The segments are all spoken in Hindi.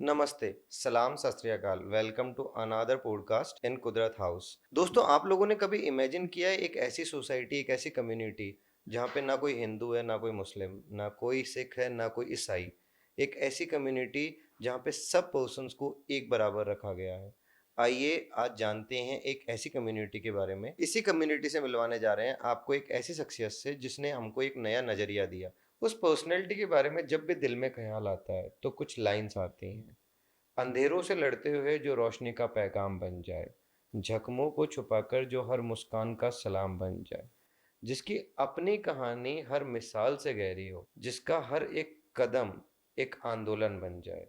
नमस्ते, सलाम, सत श्री अकाल। Welcome to another podcast in Kudrat House. दोस्तों, आप लोगों ने कभी इमेजिन किया है एक ऐसी सोसाइटी, एक ऐसी कम्युनिटी जहाँ पे ना कोई हिंदू है, ना कोई मुस्लिम, ना कोई सिख है, ना कोई ईसाई। एक ऐसी कम्युनिटी जहाँ पे सब पर्सन्स को एक बराबर रखा गया है। आइए आज जानते हैं एक ऐसी कम्युनिटी के बारे में। इसी कम्युनिटी से मिलवाने जा रहे हैं आपको एक ऐसी शख्सियत से जिसने हमको एक नया नजरिया दिया। उस पर्सनैलिटी के बारे में जब भी दिल में ख्याल आता है तो कुछ लाइंस आती हैं। अंधेरों से लड़ते हुए जो रोशनी का पैगाम बन जाए, जख्मों को छुपाकर जो हर मुस्कान का सलाम बन जाए, जिसकी अपनी कहानी हर मिसाल से गहरी हो, जिसका हर एक कदम एक आंदोलन बन जाए।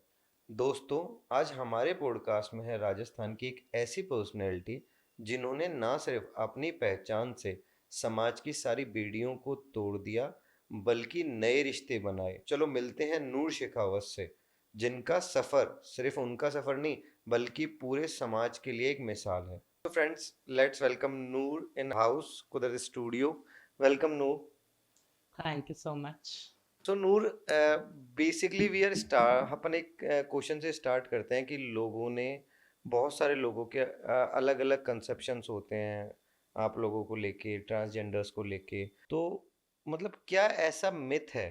दोस्तों, आज हमारे पॉडकास्ट में है राजस्थान की एक ऐसी पर्सनैलिटी जिन्होंने ना सिर्फ अपनी पहचान से समाज की सारी बेड़ियों को तोड़ दिया, बल्कि नए रिश्ते बनाए। चलो मिलते हैं नूर शेखावत से, जिनका सफर सिर्फ उनका सफर नहीं बल्कि पूरे समाज के लिए एक मिसाल है। तो friends, let's welcome Noor in house Kudrat studio. Welcome Noor. Thank you so much. So Noor, basically we are start अपन एक क्वेश्चन से स्टार्ट करते हैं कि लोगों ने बहुत सारे लोगों के अलग अलग कंसेप्शंस होते हैं आप लोगों को लेके, ट्रांसजेंडर्स को लेके। तो मतलब क्या ऐसा मिथ है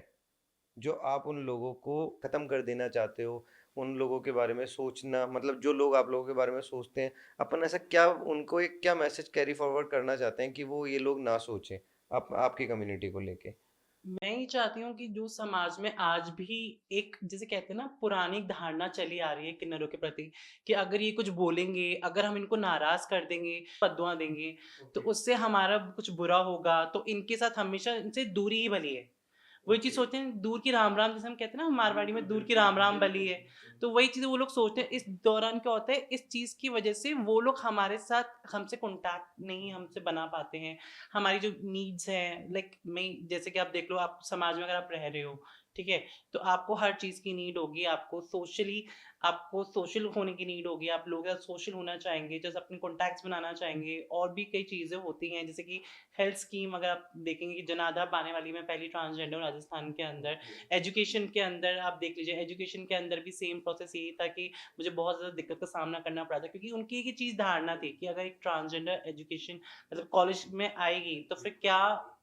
जो आप उन लोगों को खत्म कर देना चाहते हो? उन लोगों के बारे में सोचना, मतलब जो लोग आप लोगों के बारे में सोचते हैं, अपन ऐसा क्या उनको एक क्या मैसेज कैरी फॉरवर्ड करना चाहते हैं कि वो ये लोग ना सोचें आप आपकी कम्युनिटी को लेके? मैं ये चाहती हूँ कि जो समाज में आज भी एक जिसे कहते हैं ना पुरानी धारणा चली आ रही है किन्नरों के प्रति कि अगर ये कुछ बोलेंगे, अगर हम इनको नाराज़ कर देंगे, बद्दुआ देंगे, तो ओके। उससे हमारा कुछ बुरा होगा, तो इनके साथ हमेशा इनसे दूरी ही भली है। वही चीज़ ओके। सोचते हैं दूर की राम राम, जैसे हम कहते हैं ना मारवाड़ी में दूर की राम राम बली है। तो वही चीज़ वो लोग सोचते हैं। इस दौरान क्या होता है, इस चीज़ की वजह से वो लोग हमारे साथ हमसे कॉन्टैक्ट नहीं हमसे बना पाते हैं। हमारी जो नीड्स हैं, लाइक मैं जैसे कि आप देख लो, आप समाज में अगर आप रह रहे हो, ठीक है? तो आपको हर चीज़ की नीड होगी, आपको सोशल होने की नीड होगी, आप लोगों के साथ सोशल होना चाहेंगे, जैसे अपने कॉन्टैक्ट्स बनाना चाहेंगे, और भी कई चीज़ें होती हैं जैसे कि हेल्थ स्कीम अगर आप देखेंगे कि जन आधार पाने वाली मैं पहली ट्रांसजेंडर हूँ राजस्थान के अंदर। एजुकेशन के अंदर आप देख लीजिए, एजुकेशन के अंदर भी सेम प्रोसेस यही था कि मुझे बहुत ज़्यादा दिक्कत का सामना करना पड़ा था, क्योंकि उनकी एक ही चीज़ धारणा थी कि अगर एक ट्रांसजेंडर एजुकेशन मतलब कॉलेज में आएगी तो फिर क्या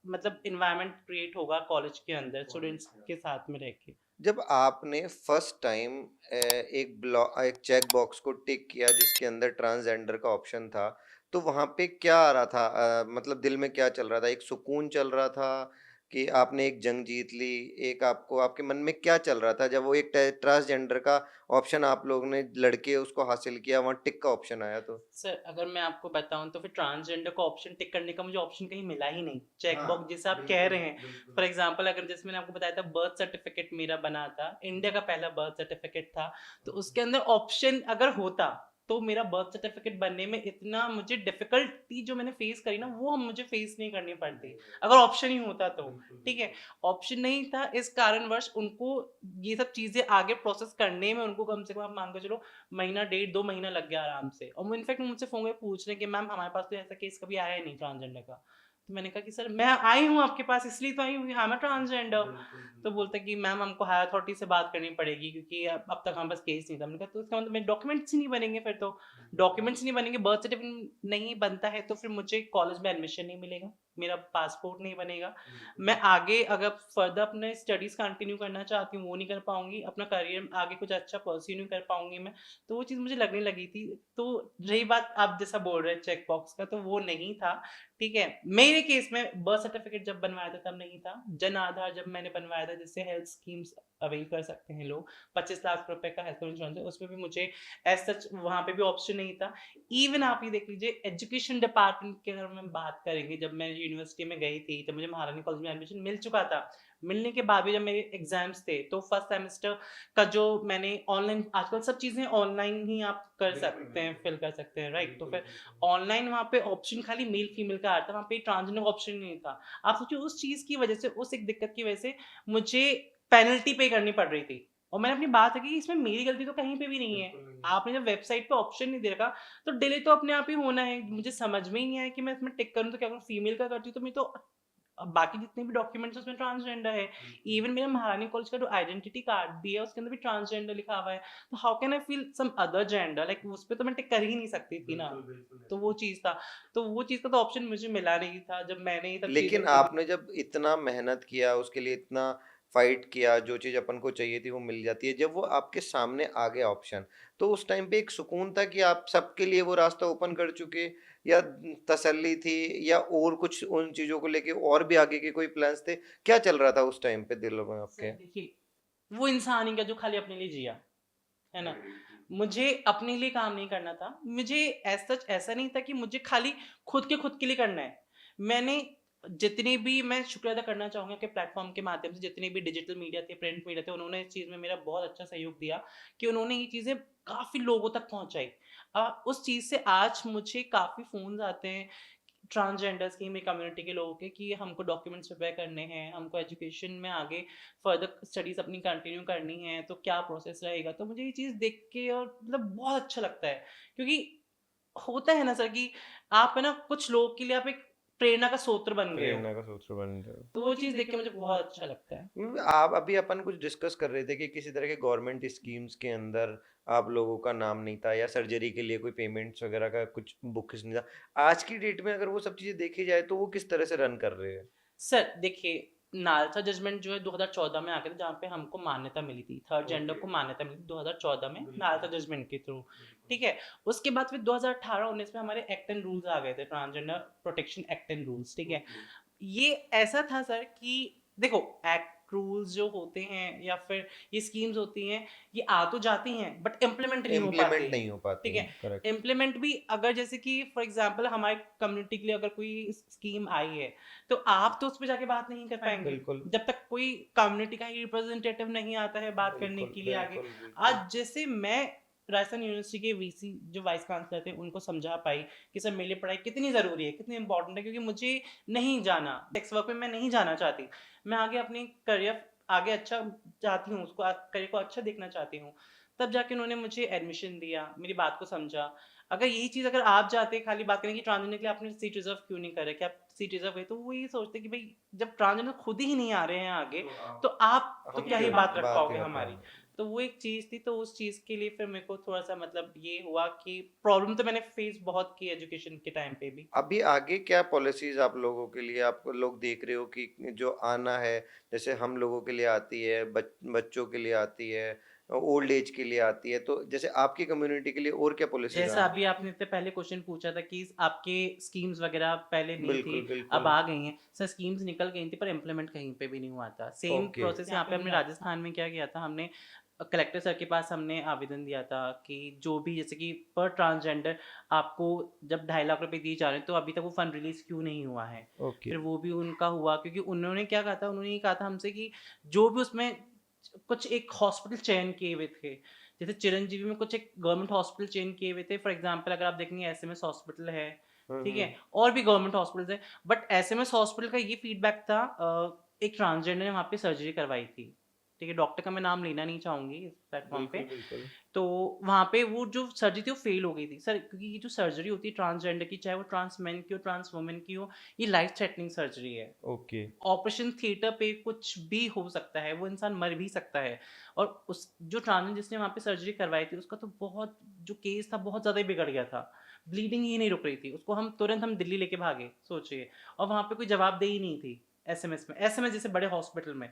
मतलब एनवायरनमेंट क्रिएट होगा कॉलेज के अंदर स्टूडेंट्स के साथ में रह के। जब आपने फर्स्ट टाइम एक चेक बॉक्स को टिक किया जिसके अंदर ट्रांसजेंडर का ऑप्शन था, तो वहां पे क्या आ रहा था? मतलब दिल में क्या चल रहा था? एक सुकून चल रहा था कि आपने एक जंग जीत ली? एक आपको आपके मन में क्या चल रहा था जब वो एक ट्रांसजेंडर का ऑप्शन आप लोगों ने लड़के उसको हासिल किया, वहां टिक का ऑप्शन आया तो? सर अगर मैं आपको बताऊं तो फिर ट्रांसजेंडर का ऑप्शन टिक करने का मुझे ऑप्शन कहीं मिला ही नहीं। चेक हाँ, बॉक्स जैसे आप कह बिल्कुल, रहे हैं, बिल्कुल। फॉर एग्जांपल अगर जैसे मैंने आपको बताया था बर्थ सर्टिफिकेट मेरा बना था, इंडिया का पहला बर्थ सर्टिफिकेट था, तो उसके अंदर ऑप्शन अगर होता तो मेरा बर्थ सर्टिफिकेट बनने में इतना मुझे डिफिकल्टी जो मैंने फेस करी ना, वो मुझे फेस नहीं करनी पड़ती अगर ऑप्शन ही होता तो। ठीक है, ऑप्शन नहीं था, इस कारणवश उनको ये सब चीजें आगे प्रोसेस करने में उनको कम से कम आप मान के चलो महीना डेढ़ 2 महीना लग गया आराम से। और वो इनफैक्ट मुझसे फ़ोन पे पूछ रहे हैं कि मैम हमारे पास तो ऐसा केस कभी आया ही नहीं ट्रांसजेंडर का। तो मैंने कहा कि सर मैं आई हूँ आपके पास इसलिए तो आई हूँ, आई एम अ ट्रांसजेंडर। तो बोलते हैं कि मैम हमको हायर अथॉरिटी से बात करनी पड़ेगी क्योंकि अब तक हमारे पास केस नहीं था। मैंने कहा तो इसका मतलब मेरे डॉक्यूमेंट्स ही नहीं बनेंगे फिर तो। डॉक्यूमेंट्स नहीं बनेंगे, बर्थ सर्टिफिकेट नहीं बनता है तो फिर मुझे कॉलेज में एडमिशन नहीं मिलेगा, मेरा पासपोर्ट नहीं बनेगा। मैं आगे अगर फर्दर अपने स्टडीज़ कंटिन्यू करना चाहती हूँ वो नहीं कर पाऊँगी, अपना करियर आगे कुछ अच्छा परस्यू नहीं कर पाऊँगी मैं। तो वो चीज़ मुझे लगने लगी थी। तो रही बात आप जैसा बोल रहे हैं चेक बॉक्स का, तो वो नहीं था, ठीक है। मेरे केस में बर्थ सर्टिफिकेट जब बनवाया था तब नहीं था। जन आधार जब मैंने बनवाया था, जिससे हेल्थ स्कीम्स अवेल कर सकते हैं लोग, 25 लाख रुपए का हेल्थ इंश्योरेंस है, उसमें भी मुझे एज सच वहाँ पे भी ऑप्शन नहीं था। इवन आप ये देख लीजिए एजुकेशन डिपार्टमेंट की अगर हम बात करेंगे, जब मैं यूनिवर्सिटी में गई थी, जब मुझे महारानी कॉलेज में एडमिशन मिल चुका था, मिलने के बाद भी जब मेरे एग्जाम्स थे तो फर्स्ट सेमेस्टर का जो मैंने ऑनलाइन, आजकल सब चीज़ें ऑनलाइन ही आप कर सकते हैं, फिल कर सकते हैं, राइट? तो फिर ऑनलाइन वहाँ पे ऑप्शन खाली मेल फीमेल का आता था, वहाँ पे ट्रांसजेंडर ऑप्शन नहीं था। आप सोचिए उस चीज़ की वजह से, उस एक दिक्कत की वजह से मुझे पेनल्टी पे करनी पड़ रही थी। और मैंने अपनी बात रखी कि इसमें मेरी गलती तो कहीं पे भी नहीं है। आपने जब वेबसाइट पे ऑप्शन नहीं दे रखा तो डिले तो अपने आप ही होना है। मुझे समझ में ही नहीं आया कि मैं इसमें टिक करूँ तो क्या करूँ? फीमेल का करती हूँ तो मैं तो बाकी जितने भी डॉक्यूमेंट्स उसमें ट्रांसजेंडर है। इवन मेरा महारानी कॉलेज का जो आइडेंटिटी कार्ड भी है उसके अंदर भी ट्रांसजेंडर लिखा हुआ है। तो how can I feel some other gender, like उस पे तो मैं टिक कर ही नहीं सकती थी ना। तो वो चीज़ था। तो वो चीज़ का तो ऑप्शन मुझे मिला नहीं था जब मैंने ये सब चीज़ें लेकिन करी। आपने जब इतना मेहनत किया, उसके लिए इतना फाइट किया, जो चीज़ अपन को चाहिए थी वो मिल जाती है। जब वो आपके सामने आ गया ऑप्शन, तो उस टाइम पे एक सुकून था कि आप सबके लिए वो रास्ता ओपन कर चुके, या तसल्ली थी, या और कुछ उन चीज़ों को लेके और भी आगे के कोई प्लान्स थे? क्या चल रहा था उस टाइम पे दिलों में सर आपके? देखिए, वो इंसान ही क्या जो खाली अपने लिए जिया, है ना? मुझे अपने लिए काम नहीं करना था। मुझे एज़ सच ऐसा नहीं था कि मुझे खाली खुद के लिए करना है। मैंने जितने भी मैं शुक्र अदा करना चाहूँगा कि प्लेटफ़ॉर्म के माध्यम से जितने भी डिजिटल मीडिया थे, प्रिंट मीडिया थे, उन्होंने इस चीज़ में मेरा बहुत अच्छा सहयोग दिया कि उन्होंने ये चीज़ें काफ़ी लोगों तक पहुँचाई। उस चीज़ से आज मुझे काफ़ी फ़ोन्स आते हैं ट्रांसजेंडर्स की, मेरी कम्युनिटी के लोगों के, कि हमको डॉक्यूमेंट्स प्रिपेयर करने हैं, हमको एजुकेशन में आगे फर्दर स्टडीज़ अपनी कंटिन्यू करनी है, तो क्या प्रोसेस रहेगा? तो मुझे ये चीज़ देख के और मतलब बहुत अच्छा लगता है। क्योंकि होता है ना सर कि आप है ना कुछ लोगों के लिए आप एक प्रेरणा का स्रोत बन गए हो, प्रेरणा का स्रोत बन जाओ। तो वो चीज़ देख के मुझे बहुत अच्छा लगता है। आप अभी अपन कुछ डिस्कस कर रहे थे कि किसी तरह के गवर्नमेंट स्कीम्स के अंदर आप लोगों का नाम नहीं था, या सर्जरी के लिए कोई पेमेंट्स वगैरह का कुछ बुक्स नहीं था। आज की डेट में अगर वो सब चीज़ें देखी जाए तो वो किस तरह से रन कर रहे हैं? सर देखिए, नालसा जजमेंट जो है 2014 में आ गया था, जहाँ पे हमको मान्यता मिली थी, थर्ड जेंडर को मान्यता मिली थी 2014 में नालसा जजमेंट के थ्रू, ठीक है? उसके बाद फिर 2018-19 में हमारे एक्ट एंड रूल्स आ गए थे, transgender protection act and rules, ठीक है? ये ऐसा था सर कि देखो, एक्ट रूल्स जो होते हैं या फिर ये स्कीम्स होती हैं, ये आ तो जाती हैं बट इम्प्लीमेंट नहीं हो पाती, इम्प्लीमेंट नहीं हो ठीक पाती है? हैं, करेक्ट। इम्प्लीमेंट भी अगर जैसे कि फॉर एग्जांपल हमारी कम्युनिटी के लिए अगर कोई स्कीम आई है, तो आप तो उस पे जाके बात नहीं कर पाएँगे, बिल्कुल, जब तक कोई कम्युनिटी का ही रिप्रेजेंटेटिव नहीं आता है बात करने बिल्कुल, के लिए आगे। बिल्कुल, बिल्कुल। आज जैसे मैं राजस्थान यूनिवर्सिटी के वीसी जो वाइस चांसलर थे, उनको समझा पाई कि सर मेरे लिए पढ़ाई कितनी ज़रूरी है, कितनी इम्पोर्टेंट है, क्योंकि मुझे नहीं जाना, सेक्स वर्क में मैं नहीं जाना चाहती। मैं आगे अपनी करियर आगे अच्छा चाहती हूँ, उसको करियर को अच्छा देखना चाहती हूँ। तब जाके उन्होंने मुझे एडमिशन दिया, मेरी बात को समझा। अगर यही चीज़ अगर आप जाते खाली बात करें कि ट्रांसजेंडर के लिए आपने सीट रिज़र्व क्यों नहीं करा, कि आप सीट रिज़र्व है, तो वो ये सोचते कि भई जब ट्रांसजेंडर खुद ही नहीं आ रहे हैं आगे, तो आप तो हम क्या ही क्यों बात रख बात ही पाओगे कर हमारी। पाएँगे। तो वो एक चीज़ थी, तो उस चीज़ के लिए फिर मेरे को थोड़ा-सा मतलब ये हुआ कि प्रॉब्लम तो मैंने फेस बहुत की एजुकेशन के टाइम पे भी। अभी आगे क्या पॉलिसीज़ आप लोगों के लिए, आप लोग देख रहे हो कि जो आना है, जैसे हम लोगों के लिए आती है, बच्चों के लिए आती है, ओल्ड एज के लिए आती है, तो जैसे आपकी कम्युनिटी के लिए और क्या पॉलिसीज़ जैसा आनी अभी आपने इतने पहले क्वेश्चन पूछा था कि आपके स्कीम्स वगैरह पहले है? नहीं बिल्कुल, थी, अब बिल्कुल। आ गई हैं। सर स्कीम्स निकल गई थी पर इम्प्लीमेंट कहीं पे भी नहीं हुआ था। सेम ओके, प्रोसेस यहाँ पे हमने राजस्थान में क्या किया था, हमने कलेक्टर सर के पास हमने आवेदन दिया था कि जो भी जैसे कि पर ट्रांसजेंडर आपको जब 2.5 लाख रुपए दिए जा रहे हैं, तो अभी तक वो फंड रिलीज़ क्यों नहीं हुआ है? ओके, फिर वो भी उनका हुआ, क्योंकि उन्होंने क्या कहा था, उन्होंने ये कहा था हमसे कि जो भी उसमें कुछ एक हॉस्पिटल चयन किए हुए थे। जैसे चिरंजीवी में कुछ एक गवर्नमेंट हॉस्पिटल चेंज किए हुए थे, फॉर एग्जांपल अगर आप देखेंगे एसएमएस हॉस्पिटल है, हुँ, ठीक है? हुँ। और भी गवर्नमेंट हॉस्पिटल्स हैं, बट एसएमएस हॉस्पिटल का ये फीडबैक था, एक ट्रांसजेंडर ने वहाँ पे सर्जरी करवाई थी, ठीक है? डॉक्टर का मैं नाम लेना नहीं चाहूँगी इस प्लेटफ़ॉर्म बिल्कुल, पे। बिल्कुल। तो वहाँ पे वो जो सर्जरी थी वो फेल हो गई थी। सर क्योंकि ये जो सर्जरी होती है ट्रांसजेंडर की, चाहे वो ट्रांस मेन की हो, ट्रांस वुमन की हो, ये लाइफ थ्रेटनिंग सर्जरी है। ओके, ऑपरेशन थिएटर पे कुछ भी हो सकता है, वो इंसान मर भी सकता है। और उस जो ट्रांसजेंडर जिसने वहाँ पे सर्जरी करवाई थी, उसका तो बहुत जो केस था बहुत ज़्यादा ही बिगड़ गया था। ब्लीडिंग ही नहीं रुक रही थी। उसको हम तुरंत हम दिल्ली लेके भागे, सोचिए। और वहाँ पे कोई जवाबदेही नहीं थी एसएमएस में। एसएमएस जैसे बड़े हॉस्पिटल में,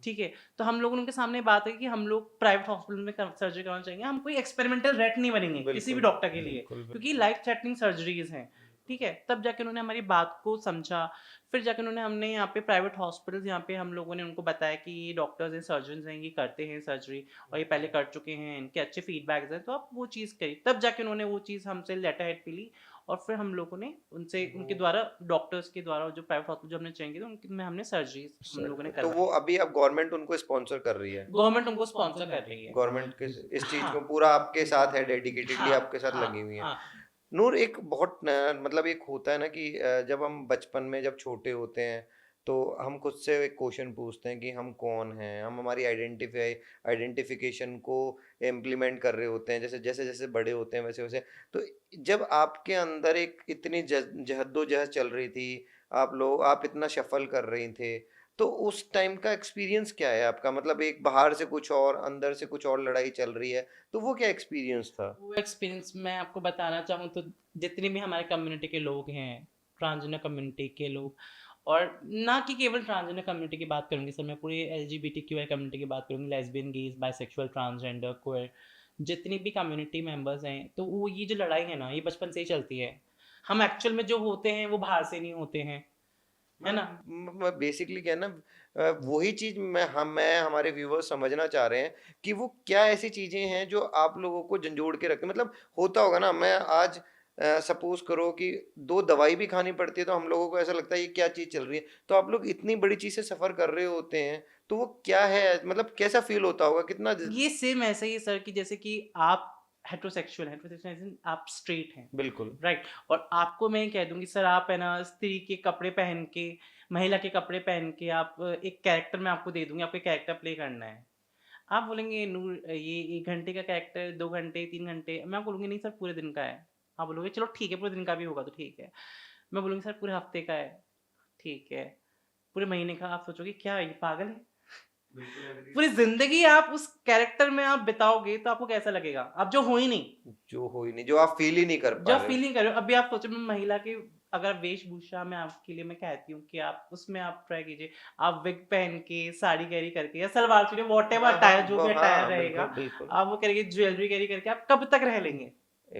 ठीक है? तो हम लोगों ने उनके सामने बात है कि हम लोग प्राइवेट हॉस्पिटल में सर्जरी करवाना चाहेंगे। हम कोई एक्सपेरिमेंटल रैट नहीं बनेंगे किसी भी बिल्कुल, डॉक्टर के लिए, बिल्कुल, क्योंकि बिल्कुल। लाइफ थ्रेटनिंग सर्जरीज़ हैं, ठीक है? तब जाके उन्होंने हमारी बात को समझा। फिर जाके उन्होंने हमने यहाँ पे प्राइवेट हॉस्पिटल्स यहाँ पे हम लोगों ने उनको बताया कि ये डॉक्टर्स हैं, सर्जन्स हैं, ये करते हैं सर्जरी और ये पहले कर चुके हैं, इनके अच्छे फीडबैक्स हैं, तो आप वो चीज़ करिए। तब जाके उन्होंने वो चीज़ हमसे लेटर हेड पे ली और फिर हम लोगों ने उनसे उनके द्वारा डॉक्टर्स के द्वारा जो प्राइवेट हॉस्पिटल जो हमने चेंज किए थे, उनके में हमने सर्जरीज़ हम लोगों ने तो वो करवाई। अभी अब गवर्नमेंट उनको स्पॉन्सर कर रही है। गवर्नमेंट उनको स्पॉन्सर कर रही है। गवर्नमेंट के इस चीज़ हाँ, को पूरा आपके साथ है, डेडिकेटेडली हाँ, आपके साथ हाँ, लगी हुई हैं। हाँ। नूर, एक बहुत मतलब एक होता है ना कि जब हम बचपन में जब छोटे होते हैं, तो हम खुद से एक क्वेश्चन पूछते हैं कि हम कौन हैं, हम हमारी आइडेंटिफिकेशन को इम्प्लीमेंट कर रहे होते हैं, जैसे जैसे जैसे बड़े होते हैं वैसे वैसे। तो जब आपके अंदर एक इतनी जहद्दोजहद चल रही थी, आप इतना शफ़ल कर रही थे, तो उस टाइम का एक्सपीरियंस क्या है आपका? मतलब एक बाहर से कुछ और, अंदर से कुछ और लड़ाई चल रही है, तो वो क्या एक्सपीरियंस था? वो एक्सपीरियंस मैं आपको बताना चाहूँ तो जितने भी हमारे कम्युनिटी के लोग हैं, ट्रांसजेंडर कम्युनिटी के लोग, और ना कि केवल ट्रांसजेंडर कम्युनिटी की बात करूँगी सर, मैं पूरे एलजीबीटीक्यू कम्युनिटी की बात करूँगी, lesbian, gauge, bisexual, transgender, queer, जितनी भी कम्युनिटी मेंबर्स हैं, तो वो ये जो लड़ाई है ना, ये बचपन से ही चलती है। हम एक्चुअल में जो होते हैं वो बाहर से नहीं होते हैं, है ना? मैं बेसिकली क्या है ना, वही चीज़ मैं हमारे व्यूअर्स समझना चाह रहे हैं कि वो क्या ऐसी चीज़ें हैं जो आप लोगों को झंझोड़ के रखती, मतलब होता होगा ना, मैं आज सपोज़ करो कि 2 दवाई भी खानी पड़ती है तो हम लोगों को ऐसा लगता है ये क्या चीज़ चल रही है। तो आप लोग इतनी बड़ी चीज़ से सफ़र कर रहे होते हैं, तो वो क्या है? मतलब कैसा फ़ील होता होगा? कितना ज ये सेम ऐसा ही है सर कि जैसे कि आप हेटेरोसेक्सुअल हैं, हेटेरोसेक्सुअल एज़ इन आप स्ट्रेट हैं, बिल्कुल। राइट? और आपको मैं कह दूँगी सर, आप है ना स्त्री के कपड़े पहन के, महिला के कपड़े पहन के आप एक कैरेक्टर मैं आपको दे दूँगी, आपको एक कैरेक्टर प्ले करना है। आप बोलेंगे नूर ये 1 घंटे का कैरेक्टर, 2 घंटे, 3 घंटे, मैं आपको बोलूँगी नहीं सर पूरे दिन का है। आप बोलोगे चलो ठीक है, पूरे दिन का भी होगा तो ठीक है। मैं बोलूँगी सर पूरे हफ्ते का है, ठीक है। पूरे महीने का, आप सोचोगे क्या ये पागल है? बिल्कुल एग्री। पूरी ज़िंदगी आप उस कैरेक्टर में आप बिताओगे तो आपको कैसा लगेगा? आप जो हो ही नहीं, जो हो ही नहीं, जो आप फ़ील ही नहीं कर जो पा आप रहे फ़ील हो। नहीं कर रहे हो। अभी आप सोचो, मैं महिला की अगर वेशभूषा में आपके लिए मैं कहती हूँ कि आप उसमें आप ट्राई कीजिए। आप विग पहन के, साड़ी कैरी करके या सलवार सूट, व्हाटएवर हाँ, अटायर हाँ, जो वो भी अटायर हाँ, बिल्कुल, रहेगा, बिल्कुल। आप वो करके ज्वेलरी कैरी करके आप कब तक रह लेंगे?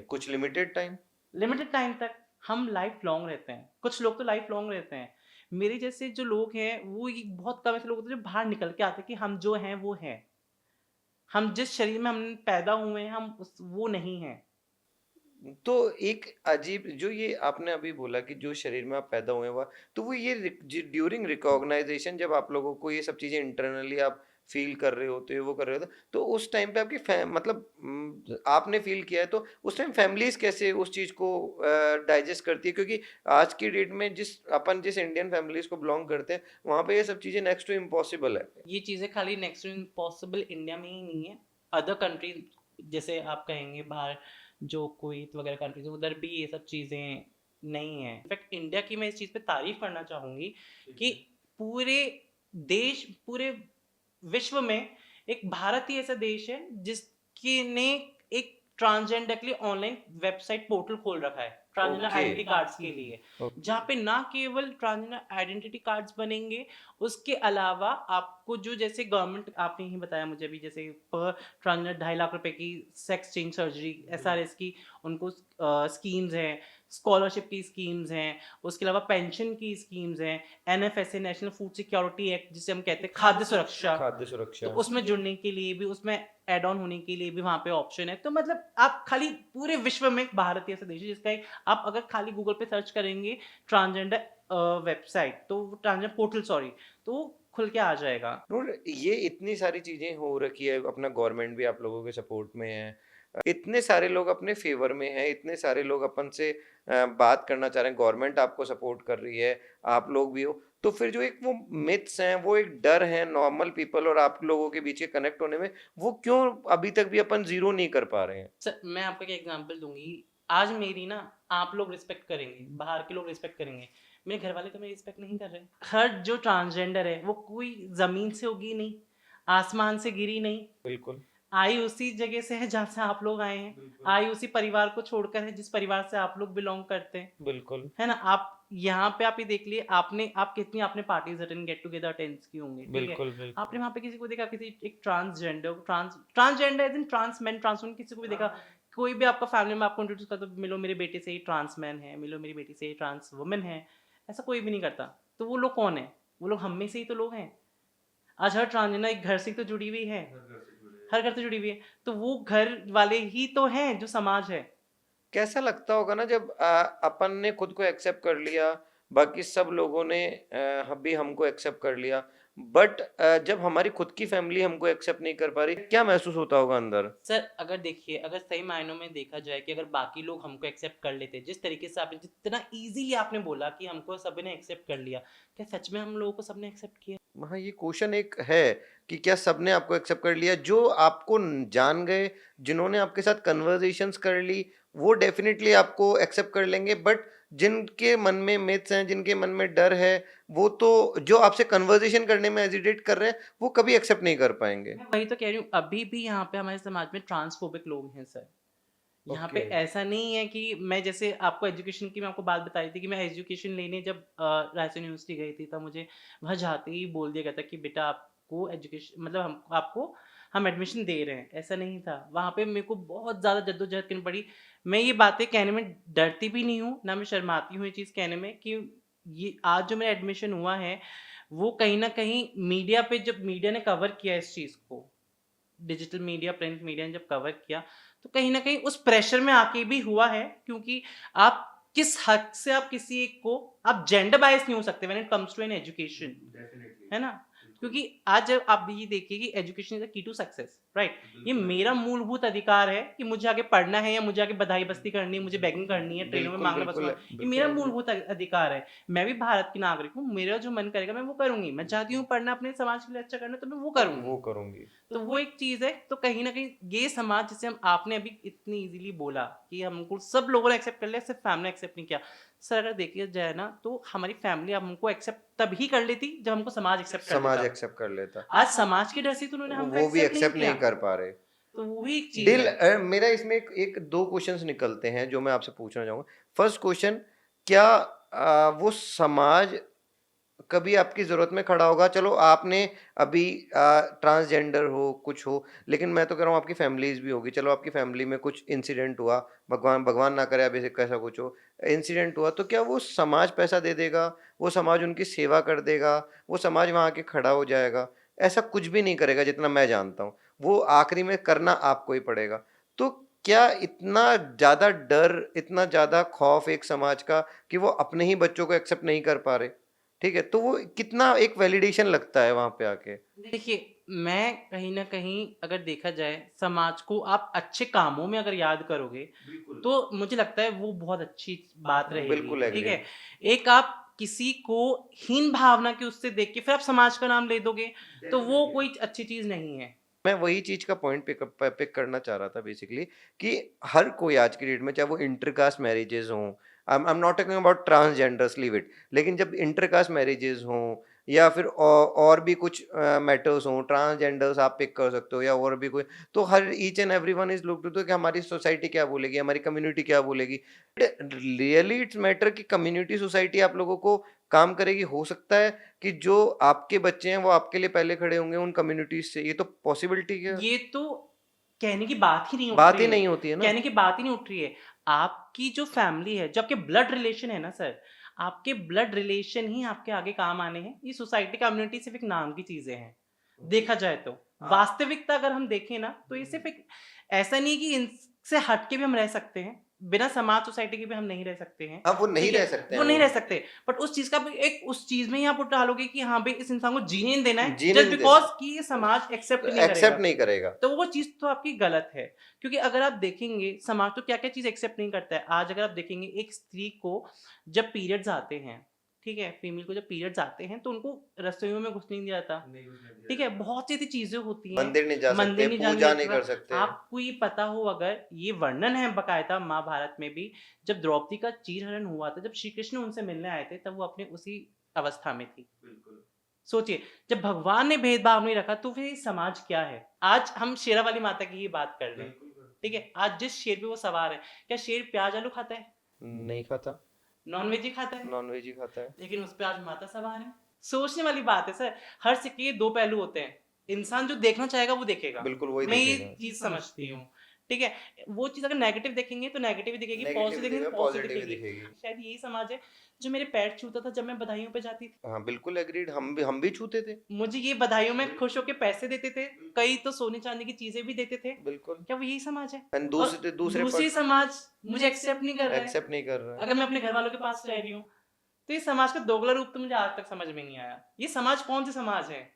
कुछ लिमिटेड टाइम। लिमिटेड टाइम तक। हम लाइफ लॉन्ग रहते हैं। कुछ लोग तो लाइफ लॉन्ग रहते हैं। मेरे जैसे जो लोग हैं वो ये बहुत कम ऐसे लोग होते हैं जो बाहर निकल के आते हैं कि हम जो हैं वो हैं। हम जिस शरीर में हम पैदा हुए हैं हम उस वो नहीं हैं। तो एक अजीब जो ये आपने अभी बोला कि जो शरीर में आप पैदा हुए हुआ, तो वो ये ड्यूरिंग रिकॉग्नाइजेशन जब आप लोगों को ये सब चीजें इंटरनली आप फील कर रहे होते हो, वो कर रहे होते, तो उस टाइम पे आपकी मतलब आपने फील किया है, तो उस टाइम फैमिलीज कैसे उस चीज को डाइजेस्ट करती है? क्योंकि आज की डेट में जिस इंडियन फैमिलीज को बिलोंग करते हैं, वहां पे ये सब चीजें नेक्स्ट टू इम्पॉसिबल है। ये चीज़ें खाली नेक्स्ट टू इम्पॉसिबल इंडिया में ही नहीं है। अदर कंट्री जैसे आप कहेंगे बाहर जो कुवैत वगैरह कंट्रीज़ हैं उधर भी ये सब चीज़ें नहीं हैं। इनफैक्ट इंडिया की मैं इस चीज़ पे तारीफ़ करना चाहूँगी कि पूरे देश, पूरे विश्व में एक भारत ही ऐसा देश है जिसकी ने एक ट्रांसजेंडर के लिए ऑनलाइन वेबसाइट पोर्टल खोल रखा है, ट्रांसजेंडर ओके। आइडेंटिटी कार्ड्स के लिए। ओके। जहाँ पे ना केवल ट्रांसजेंडर आइडेंटिटी कार्ड्स बनेंगे, उसके अलावा आपको जो जैसे गवर्नमेंट आपने ही बताया मुझे अभी, जैसे पर ट्रांसजेंडर 2.5 लाख रुपए की सेक्स चेंज सर्जरी एसआरएस की उनको स्कीम्स हैं, स्कॉलरशिप की स्कीम्स हैं, उसके अलावा पेंशन की स्कीम्स हैं, NFSA national food security act जिसे हम कहते हैं खाद्य सुरक्षा, खाद्य तो सुरक्षा। उसमें जुड़ने के लिए भी, उसमें ऐड ऑन होने के लिए भी वहाँ पे ऑप्शन है। तो मतलब आप खाली पूरे विश्व में एक भारत ही ऐसा देश है जिसका एक आप अगर खाली गूगल पे सर्च करेंगे ट्रांसजेंडर वेबसाइट, तो ट्रांसजेंडर पोर्टल सॉरी, तो वो खुल के आ जाएगा। और ये इतनी सारी चीजें हो रखी है, अपना गवर्नमेंट भी आप लोगों के सपोर्ट में है, इतने सारे लोग अपने फेवर में हैं, इतने सारे लोग अपन से बात करना चाह रहे हैं, गवर्नमेंट आपको सपोर्ट कर रही है, आप लोग भी हो, तो फिर जो एक वो मिथ्स हैं, वो एक डर है नॉर्मल पीपल और आप लोगों के बीच के कनेक्ट होने में, वो क्यों अभी तक भी अपन जीरो नहीं कर पा रहे हैं? सर मैं आपको एक एग्जांपल दूंगी। आज मेरी ना आप लोग रिस्पेक्ट करेंगे, बाहर के लोग रिस्पेक्ट करेंगे, मेरे घर वाले तो मेरी रिस्पेक्ट नहीं कर रहे। हर जो ट्रांसजेंडर है वो कोई जमीन से उगी नहीं, आसमान से गिरी नहीं, बिल्कुल। आई उसी जगह से है जहाँ से आप लोग आए हैं, आई उसी परिवार को छोड़कर है जिस परिवार से आप लोग बिलोंग करते हैं, बिल्कुल। है ना? आप यहाँ पे आप ये देख लिए, आप कितनी आपने parties attend, get together attend की होंगी, ठीक है? बिल्कुल। बिल्कुल। आपने वहाँ पे किसी को देखा, किसी एक transgender as in trans man trans woman, किसी को भी देखा? कोई भी आपका फैमिली में आपको इंट्रोड्यूस करता, मिलो मेरे बेटे से ही ट्रांस मैन है, मिलो मेरी बेटी से ही ट्रांस वुमन है, ऐसा कोई भी नहीं करता। तो वो लोग कौन है? वो लोग हम में से ही तो लोग हैं। आज हर ट्रांसजेंडर एक घर से तो जुड़ी हुई है, हर घर से जुड़ी हुई है, तो वो घर वाले ही तो हैं जो समाज है। कैसा लगता होगा ना जब अपन ने खुद को एक्सेप्ट कर लिया, बाकी सब लोगों ने भी हमको एक्सेप्ट कर लिया, बट जब हमारी खुद की फैमिली हमको एक्सेप्ट नहीं कर पा रही, क्या महसूस होता होगा अंदर? सर अगर देखिए, अगर सही मायनों में देखा जाए कि अगर बाकी लोग हमको एक्सेप्ट कर लेते, जिस तरीके से आपने जितना इजीली आपने बोला कि हमको सबने एक्सेप्ट कर लिया, क्या सच में हम लोगों को सबने एक्सेप्ट किया? हाँ, ये क्वेश्चन एक है कि क्या सबने आपको एक्सेप्ट कर लिया? जो आपको जान गए, जिन्होंने आपके साथ कन्वर्सेशंस कर ली, वो डेफिनेटली आपको एक्सेप्ट कर लेंगे, बट जिनके मन में मिथ्स हैं, जिनके मन में डर है, वो तो जो आपसे कन्वर्सेशन करने में हेजिटेट कर रहे हैं, वो कभी एक्सेप्ट नहीं कर पाएंगे। मैं वही तो कह रही हूँ, अभी भी यहाँ पे हमारे समाज में ट्रांसफोबिक लोग हैं सर। यहाँ पे ओके। ऐसा नहीं है कि मैं जैसे आपको एजुकेशन की मैं आपको बात बताई थी कि मैं एजुकेशन लेने जब राजस्थान यूनिवर्सिटी गई थी, तब मुझे वहाँ जाते ही बोल दिया गया था कि बेटा आपको एजुकेशन मतलब हम एडमिशन दे रहे हैं। ऐसा नहीं था, वहाँ पे मेरे को बहुत ज़्यादा जद्दोजहद करनी पड़ी। मैं ये बातें कहने में डरती भी नहीं हूँ, ना मैं शर्माती हूँ ये चीज़ कहने में कि ये आज जो मेरा एडमिशन हुआ है, वो कहीं ना कहीं मीडिया पे, जब मीडिया ने कवर किया इस चीज़ को, डिजिटल मीडिया, प्रिंट मीडिया ने जब कवर किया, तो कहीं न कहीं उस प्रेशर में आके भी हुआ है, क्योंकि आप किस हद से आप किसी एक को, आप जेंडर बायस नहीं हो सकते when it comes to an education, है ना? क्योंकि आज जब आप ये देखिए कि education is the key to success, right? ये मेरा मूलभूत अधिकार है कि मुझे आगे पढ़ना है या मुझे आगे बधाई बस्ती करनी है, मुझे बेगिंग करनी है, ट्रेनों में बिल्कुल, माँगना बिल्कुल, पसंद, ये मेरा बिल्कुल। मूलभूत अधिकार है। मैं भी भारत की नागरिक हूँ, मेरा जो मन करेगा मैं वो करूँगी। मैं चाहती हूँ पढ़ना, अपने समाज के लिए अच्छा करना, तो मैं वो करूँगी। वो करूँगी। तो वो एक चीज़ है, तो कहीं न कहीं ये समाज जिसे हम, आपने अभी इतनी ईज़िली बोला कि हमको सब लोगों ने एक्सेप्ट कर लिया, सिर्फ़ फैमिली ने एक्सेप्ट नहीं किया। सर अगर देखिए जाए ना, तो हमारी फैमिली अब हमको एक्सेप्ट तभी कर लेती जब हमको समाज एक्सेप्ट कर समाज लेता। एक्सेप्ट कर लेता। आज समाज के डर से तो उन्होंने हमको वो भी एक्सेप्ट नहीं एक्सेप्ट नहीं किया। कर पा रहे। तो वो भी एक चीज़ दिल है। मेरा इसमें एक 2 क्वेश्चंस निकलते हैं जो मैं आपसे पूछना चाहूँगा। फर्स्ट क्वेश्चन, क्या वो समाज कभी आपकी ज़रूरत में खड़ा होगा? चलो आपने अभी ट्रांसजेंडर हो, कुछ हो, लेकिन मैं तो कह रहा हूँ आपकी फैमिलीज़ भी होगी। चलो आपकी फैमिली में कुछ इंसिडेंट हुआ, भगवान भगवान ना करे अब ऐसा कुछ हो, इंसिडेंट हुआ, तो क्या वो समाज पैसा दे देगा? वो समाज उनकी सेवा कर देगा? वो समाज वहाँ आके खड़ा हो जाएगा? ऐसा कुछ भी नहीं करेगा जितना मैं जानता हूँ। वो आखिरी में करना आपको ही पड़ेगा। तो क्या इतना ज़्यादा डर, इतना ज़्यादा खौफ एक समाज का कि वो अपने ही बच्चों को एक्सेप्ट नहीं कर पा रहे? ठीक है, तो वो कितना एक वैलिडेशन लगता है वहाँ पे आके। देखिए, मैं कहीं न कहीं अगर देखा जाए, समाज को आप अच्छे कामों में अगर याद करोगे, तो मुझे लगता है वो बहुत अच्छी बात रहेगी, बिल्कुल ठीक है? एग्रीड। एक आप किसी को हीन भावना के उससे देख के फिर आप समाज का नाम ले दोगे, तो वो कोई अच्छी चीज़ नहीं है। मैं वही चीज़ का पॉइंट पिक करना चाह रहा था बेसिकली कि हर कोई आज की डेट में, चाहे वो इंटरकास्ट मैरिजेज़ हों, I am not talking about transgenders, leave it, लेकिन जब इंटरकास्ट मैरिजेज़ हों या फिर और भी कुछ मैटर्स हों, ट्रांसजेंडर्स आप पिक कर सकते हो या और भी कोई, तो हर each and everyone is looked to कि हमारी सोसाइटी क्या बोलेगी, हमारी कम्युनिटी क्या बोलेगी। रियली इट्स मैटर कि कम्युनिटी सोसाइटी आप लोगों को काम करेगी। हो सकता है कि जो आपके बच्चे हैं वो आपके लिए पहले खड़े होंगे उन कम्युनिटीज़ से, ये तो पॉसिबिलिटी है, ये तो कहने की बात ही नहीं उठ बात रही ही है, नहीं होती है ना। कहने की बात ही नहीं उठ रही है। आपकी जो फैमिली है, जो आपके ब्लड रिलेशन है ना सर, आपके ब्लड रिलेशन ही आपके आगे काम आने हैं। ये सोसाइटी, कम्युनिटी सिर्फ़ एक नाम की चीज़ें हैं, देखा जाए तो। वास्तविकता अगर हम देखें ना, तो ये सिर्फ़ एक, ऐसा नहीं कि इनसे हट के भी हम रह सकते हैं, बिना समाज सोसाइटी के भी हम नहीं रह सकते हैं, अब वो नहीं ठीक है? रह सकते हैं वो नहीं वो, रह सकते, बट उस चीज़ का भी एक, उस चीज़ में ही आप डालोगे कि हाँ भई, इस इंसान को जीने नहीं देना है, जीने जस्ट नहीं दे बिकॉज़ कि ये समाज एक्सेप्ट नहीं एक्सेप्ट करेगा। नहीं करेगा। तो वो चीज़ तो आपकी गलत है। क्योंकि अगर आप देखेंगे, समाज तो क्या-क्या चीज़ एक्सेप्ट नहीं करता है। आज अगर आप देखेंगे, एक स्त्री को जब पीरियड्स आते हैं, ठीक है? फीमेल को जब पीरियड्स आते हैं, तो उनको रसोइयों में घुसने नहीं दिया जाता। ठीक है? बहुत सी ऐसी चीज़ें होती हैं, मंदिर नहीं जा सकते, मंदिर नहीं जाने पूजा नहीं देता। कर सकते। आपको ये पता हो, अगर ये वर्णन है बाकायदा महाभारत में भी, जब द्रौपदी का चीरहरण हुआ था, जब श्री कृष्ण उनसे मिलने आए थे, तब वो अपने उसी अवस्था में थी। सोचिए, जब भगवान ने भेदभाव नहीं रखा, तो फिर ये समाज क्या है? आज हम शेरावाली माता की ही बात कर लें, ठीक है? आज जिस शेर पे वो सवार है, क्या शेर प्याज़ आलू खाता है? नहीं खाता, नॉन-वेज ही खाता है, नॉन-वेज ही खाता है। लेकिन उस पे आज माता सवार है। सोचने वाली बात है सर, हर सिक्के के 2 पहलू होते हैं। इंसान जो देखना चाहेगा वो देखेगा। बिल्कुल वही मैं ये देखेगा। चीज़ समझती हूँ, ठीक है? वो चीज़ अगर नेगेटिव देखेंगे तो नेगेटिव ही दिखेगी, पॉज़िटिव नेगेटिविटी देखेंगे में तो पॉज़िटिव पॉजिटिव ही दिखेगी। दिखेगी। शायद यही समाज है जो मेरे पैर छूता था जब मैं बधाइयों पे जाती थी। हाँ, बिल्कुल एग्रीड, हम भी छूते थे। मुझे ये बधाइयों में खुश होके पैसे देते थे, कई तो सोने-चांदी की चीज़ें भी देते थे। बिल्कुल। क्या वो यही समाज है? एंड और दूसरे दूसरे दूसरी पक्ष समाज मुझे एक्सेप्ट नहीं कर रहा है। एक्सेप्ट नहीं कर रहा है। अगर मैं अपने घरवालों के पास रह रही हूँ, तो ये समाज का दोगला रूप तो मुझे आज तक समझ में नहीं आया। ये समाज कौन-सी समाज है?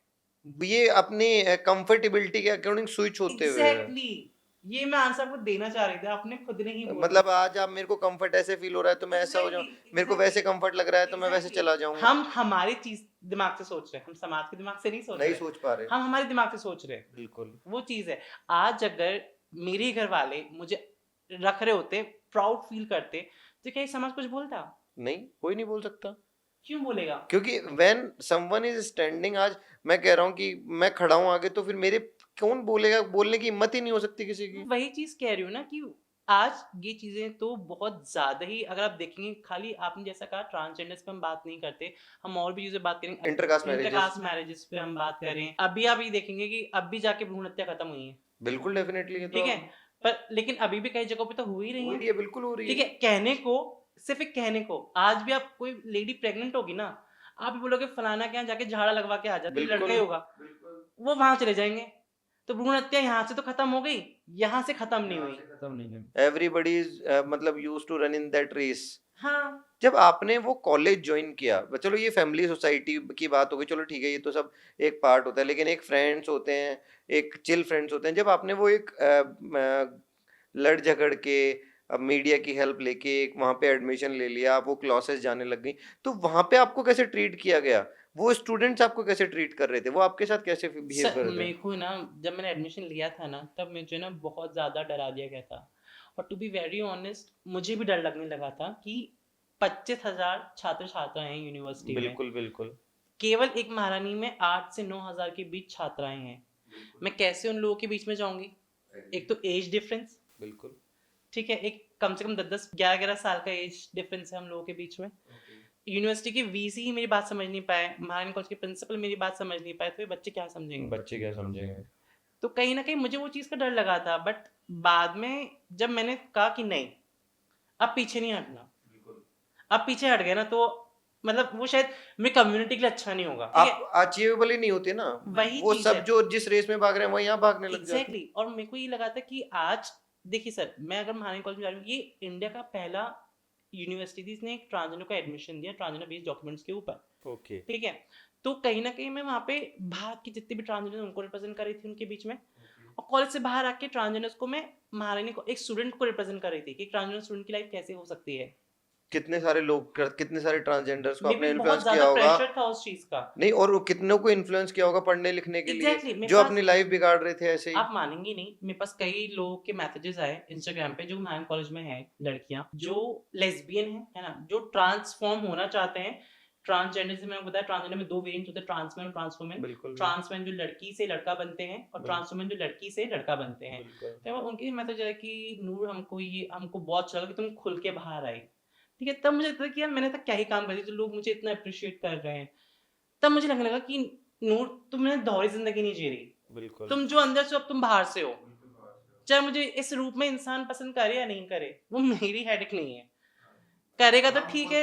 ये अपनी कंफर्टेबिलिटी के अकॉर्डिंग स्विच होते हुए है। एग्ज़ैक्टली, ये मैं आंसर आपको देना चाह रही थी, आपने खुद ने ही बोल मतलब दिया। आज आप मेरे को कंफर्ट ऐसे फील हो रहा है तो मैं ऐसा हो एग्ज़ैक्टली, जाऊँ, मेरे को वैसे एग्ज़ैक्टली, कंफर्ट लग रहा है तो मैं वैसे एग्ज़ैक्टली। चला जाऊँगा। हम हमारी चीज़ दिमाग से सोच रहे हैं, हम समाज के दिमाग से नहीं सोच नहीं रहे। सोच पा रहे। हम हमारे दिमाग से सोच रहे हैं। बिल्कुल। वो चीज़ है। आज अगर मेरे घर वाले मुझे रख रहे होते, प्राउड फ़ील करते, तो क्या ये समाज कुछ बोलता? नहीं, कोई नहीं बोल सकता, क्यों बोलेगा? क्योंकि व्हेन समवन इज स्टैंडिंग, आज मैं कह रहा हूँ कि मैं खड़ा हूँ आगे, तो फिर मेरे कौन बोलेगा, बोलने की हिम्मत ही नहीं हो सकती किसी की। वही चीज़ कह रही हूँ ना कि आज ये चीज़ें तो बहुत ज़्यादा ही, अगर आप देखेंगे, खाली आपने जैसा कहा ट्रांसजेंडर्स पे हम बात नहीं करते, हम और भी चीज़ें बात करेंगे। इंटरकास्ट मैरिजेस, इंटरकास्ट मैरिजेस पे हम बात करें, अभी आप ये देखेंगे कि अभी जाके भ्रूण हत्या खत्म हुई है, बिल्कुल डेफिनेटली, ये तो ठीक है? पर लेकिन अभी भी कई जगहों पे तो हो ही रही हो है, रही है, बिल्कुल हो रही ठीक है। है? कहने को, सिर्फ़ एक कहने को, आज भी आप कोई लेडी प्रेग्नेंट होगी ना, आप भी बोलोगे फलाना के यहाँ जाके झाड़ा लगवा के आ जा, तो ये लड़का बिल्कुल ही होगा। वो वहाँ चले जाएँगे। तो भ्रूण हत्या यहाँ से तो खत्म हो गई, यहाँ से खत्म नहीं हुई। खत्म नहीं है, एवरीबडी इज मतलब used to run in that race. हाँ, जब आपने वो कॉलेज ज्वाइन किया, चलो ये फैमिली सोसाइटी की बात हो गई, चलो ठीक है, ये तो सब एक पार्ट होता है, लेकिन एक फ्रेंड्स होते हैं, एक चिल फ्रेंड्स होते हैं। जब आपने वो एक लड़ झगड़ के, अब मीडिया की हेल्प लेके एक वहाँ पे एडमिशन ले लिया, आप वो क्लासेस जाने लग गई, तो वहाँ पे आपको कैसे ट्रीट किया गया? वो स्टूडेंट्स आपको कैसे ट्रीट कर रहे थे? वो आपके साथ कैसे बिहेव कर रहे मेरे थे? को ना, जब मैंने एडमिशन लिया था ना, तब मुझे ना बहुत ज़्यादा डरा दिया गया था। और टू बी वेरी ऑनेस्ट, मुझे भी डर लगने लगा था कि 25,000 छात्र छात्राएं हैं यूनिवर्सिटी में, बिल्कुल बिल्कुल केवल एक महारानी में 8 से 9,000 के बीच छात्राएं हैं। मैं कैसे उन लोगों के बीच में जाऊंगी? एक तो एज डिफरेंस, बिल्कुल। ठीक है, एक कम से कम 10-10 11-11 साल का एज डिफरेंस है हम लोगों के बीच में। यूनिवर्सिटी के वीसी ही मेरी बात समझ नहीं पाए, महारानी कॉलेज के प्रिंसिपल मेरी बात समझ नहीं पाए, तो ये बच्चे क्या समझेंगे? बच्चे क्या समझेंगे? तो कहीं न कहीं मुझे वो चीज़ का डर लगा था, बट बाद में जब मैंने कहा कि नहीं, अब पीछे नहीं हटना, अब पीछे हट गए ना तो मतलब वो शायद मेरी कम्युनिटी के लिए अच्छा नहीं होगा, ठीक है? आप अचीवेबल ही नहीं होते ना, वही वो चीज़ सब है। जो जिस रेस में भाग रहे हैं वही यहाँ भागने लग जाते हैं। एग्ज़ैक्टली, और मेरे को ये लगा था कि आज देखिए सर, मैं अगर महारानी कॉलेज में जा रही हूँ, ये इंडिया का पहला यूनिवर्सिटी थी जिसने एक ट्रांसजेंडर को एडमिशन दिया, ट्रांसजेंडर बेस्ड डॉक्यूमेंट्स के ऊपर, ओके। ठीक है? तो कहीं न कहीं मैं वहाँ पे भारत के जितने भी ट्रांसजेंडर उनको रिप्रेज़ेंट कर रही थी उनके बीच में, और कॉलेज से बाहर आके ट्रांसजेंडर्स को मैं, महारानी को एक स्टूडेंट को रिप्रेज़ेंट कर रही थी कि एक ट्रांसजेंडर स्टूडेंट की लाइफ़ कैसे हो सकती है। कितने सारे लोग, कितने सारे ट्रांसजेंडर्स को मे आपने बी बहुत इन्फ्लुएंस किया ज़्यादा होगा, प्रेशर था उस चीज़ का। नहीं, और वो कितनों को इन्फ्लुएंस किया होगा पढ़ने लिखने के लिए, एग्ज़ैक्टली, मेरे जो पास, अपनी लाइफ बिगाड़ रहे थे ऐसे ही। आप मानेंगी नहीं, मेरे पास कई लोगों के मैसेजेस आए इंस्टाग्राम पे जो महान कॉलेज में है, लड़कियां जो लेस्बियन है ना, जो ट्रांसफॉर्म होना चाहते हैं। ट्रांसजेंडर से मैंने बताया, ट्रांसजेंडर में दो वेरिएंट होते हैं, ट्रांसमैन और ट्रांसवुमेन। बिल्कुल ट्रांसमैन जो लड़की से लड़का बनते हैं, और ट्रांसवुमेन जो लड़की से लड़का बनते हैं। बिल्कुल। तो उनके मैसेज आया कि नूर, हमको बहुत अच्छा लगा कि तुम खुल के बाहर आई, ठीक है? तब मुझे लगता है कि यार मैंने तो क्या ही काम कर दिया जो लोग मुझे इतना अप्रिशिएट कर रहे हैं। तब मुझे लगने लगा कि नूर, तुमने दोहरी जिंदगी नहीं जी रही, बिल्कुल। तुम जो अंदर से हो, अब तुम बाहर से हो। चाहे मुझे इस रूप में इंसान पसंद करे या नहीं करे, वो मेरी हेडेक नहीं है। करेगा तो ठीक है,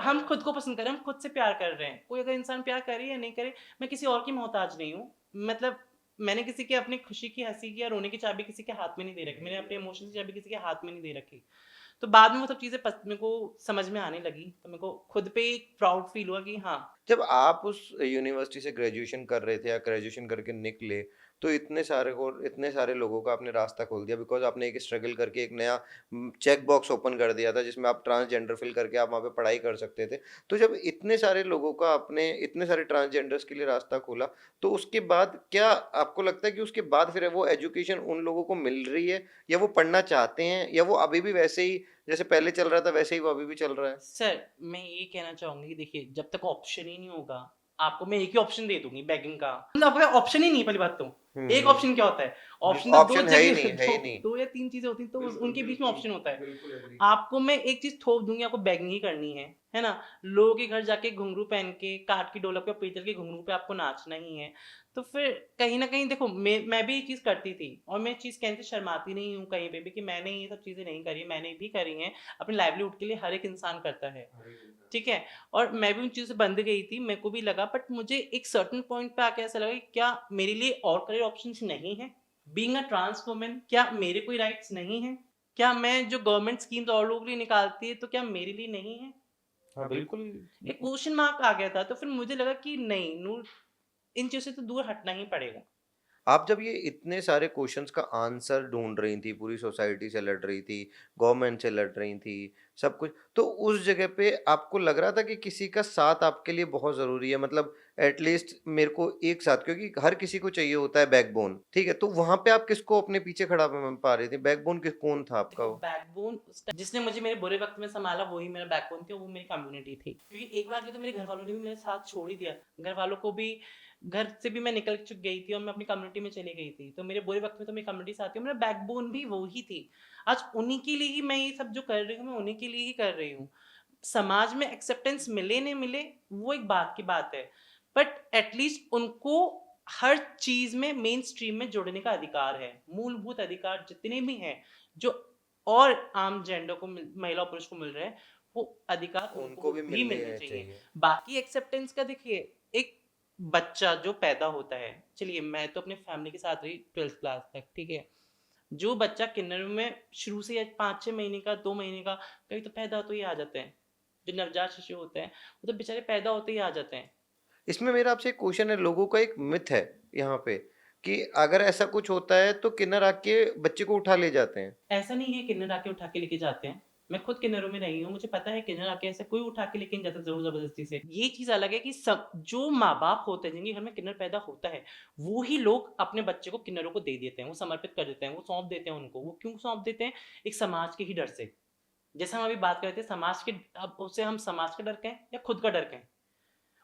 हम खुद को पसंद करें, हम खुद से प्यार कर रहे हैं। कोई अगर इंसान प्यार करे या नहीं करे, मैं किसी और की मोहताज नहीं हूँ। मतलब मैंने किसी के अपनी खुशी की, हंसी की या रोने की चाबी किसी के हाथ में नहीं दे रखी, मैंने अपने इमोशन की चाबी किसी के हाथ में नहीं दे रखी। तो बाद में वो सब चीज़ें मेरे को समझ में आने लगी, तो मेरे को खुद पे एक प्राउड फील हुआ कि हाँ। जब आप उस यूनिवर्सिटी से ग्रेजुएशन कर रहे थे या ग्रेजुएशन करके निकले, तो इतने सारे लोगों का आपने रास्ता खोल दिया, बिकॉज आपने एक स्ट्रगल करके एक नया चेक बॉक्स ओपन कर दिया था जिसमें आप ट्रांसजेंडर फिल करके आप वहाँ पे पढ़ाई कर सकते थे। तो जब इतने सारे लोगों का आपने इतने सारे ट्रांसजेंडर्स के लिए रास्ता खोला, तो उसके बाद क्या आपको लगता है कि उसके बाद फिर वो एजुकेशन उन लोगों को मिल रही है, या वो पढ़ना चाहते हैं, या वो अभी भी वैसे ही जैसे पहले चल रहा था वैसे ही वो अभी भी चल रहा है? सर, मैं ये कहना चाहूँगी, देखिए जब तक ऑप्शन ही नहीं होगा, आपको मैं एक ही ऑप्शन दे दूँगी बेगिंग का। मतलब आपके पास ऑप्शन ही नहीं है पहली बात तो। एक ऑप्शन क्या होता है? ऑप्शन तो 2 ऑप्शन है ही जगह नहीं, है ही 2 नहीं। 2 या 3 चीज़ें होती हैं, तो उनके बीच में ऑप्शन होता है। बिल्कुल एग्री। आपको मैं एक चीज़ थोप दूँगी, आपको बेगिंग ही करनी है ना? लोगों के घर जाके घुंघरू पहन के, काठ की ढोलक पे, पीतल के घुंघरू पे आपको नाचना ही है। तो फिर कहीं न कहीं देखो, मैं भी ये चीज़ करती थी, और मैं चीज़ कहने से शर्माती नहीं हूँ कहीं पे भी कि मैंने ये सब चीज़ें नहीं करी है, मैंने भी करी हैं। अपनी लाइवलीहुड के लिए हर एक इंसान करता है, ठीक है? और मैं भी उन चीज़ों से बंध गई थी, मेरे को भी लगा, बट मुझे एक सर्टेन पॉइंट पे आके ऐसा लगा कि क्या मेरे लिए और करियर ऑप्शंस नहीं हैं? बीइंग अ ट्रांस वुमन, क्या मेरे कोई राइट्स नहीं हैं? क्या मैं जो गवर्नमेंट स्कीम्स और लोगों के लिए निकालती है, तो क्या मेरे लिए नहीं है? हाँ बिल्कुल। एक क्वेश्चन मार्क आ गया था, तो फिर मुझे लगा कि नहीं नूर, इन चीज़ों से तो दूर हटना ही पड़ेगा। आप जब ये इतने सारे क्वेश्चंस का आंसर ढूँढ रही थी, पूरी सोसाइटी से लड़ रही थी, गवर्नमेंट से लड़ रही थी, सब कुछ, तो उस जगह पे आपको लग रहा था कि किसी का साथ आपके लिए बहुत ज़रूरी है? मतलब एट लीस्ट मेरे को एक साथ, क्योंकि हर किसी को चाहिए होता है बैकबोन, ठीक है? तो वहाँ पे आप किसको अपने पीछे खड़ा पा रही थी? बैकबोन कौन था आपका देखो वो? बैकबोन जिसने मुझे मेरे बुरे वक्त में संभाला वही मेरा बैकबोन थी, वो मेरी कम्युनिटी थी। क्योंकि एक बार के तो मेरे घर वालों ने भी मेरे साथ छोड़ ही दिया। घर वालों को भी, घर से भी मैं निकल चुक गई थी और मैं अपनी कम्युनिटी में चली गई थी। तो मेरे बुरे वक्त में तो मेरी कम्युनिटी साथ थी, मेरा बैकबोन भी वो ही थी। आज उन्हीं के लिए ही मैं ये सब जो कर रही हूँ, मैं उन्हीं के लिए ही कर रही हूँ। समाज में एक्सेप्टेंस मिले नहीं मिले वो एक बात की बात है, बट एटलीस्ट उनको हर चीज में मेन स्ट्रीम में जुड़ने का अधिकार है। मूलभूत अधिकार जितने भी हैं जो और आम जेंडर को महिला और पुरुष को मिल रहे हैं, वो अधिकार उनको उनको भी भी मिलने मिलने चाहिए। चाहिए। बाकी एक्सेप्टेंस का देखिए, एक बच्चा जो पैदा होता है, चलिए मैं तो अपने फैमिली के साथ रही 12th क्लास तक, ठीक है। जो बच्चा किन्नर में शुरू से या 5-6 महीने का, 2 महीने का, कभी तो पैदा होते ही आ जाते हैं। जो नवजात शिशु होते हैं वो तो बेचारे पैदा होते ही आ जाते हैं। इसमें मेरा आपसे एक क्वेश्चन है, लोगों का एक मिथ है यहाँ पे कि अगर ऐसा कुछ होता है तो किन्नर आके बच्चे को उठा ले जाते हैं। ऐसा नहीं है किन्नर आके उठा के लेके जाते हैं। मैं खुद किन्नरों में रही हूँ, मुझे पता है किन्नर आके ऐसे कोई उठा के लेके नहीं जाता ज़ोर ज़बरदस्ती से। ये चीज़ अलग है कि सब जो माँ-बाप होते हैं जिनके घर में किन्नर पैदा होता है, वो ही लोग अपने बच्चे को किन्नरों को दे देते हैं, वो समर्पित कर देते हैं, वो सौंप देते हैं उनको। वो क्यों सौंप देते हैं? एक समाज के ही डर से। जैसे हम अभी बात कर रहे थे समाज के, अब उससे हम समाज का डर कहें या खुद का डर कहें,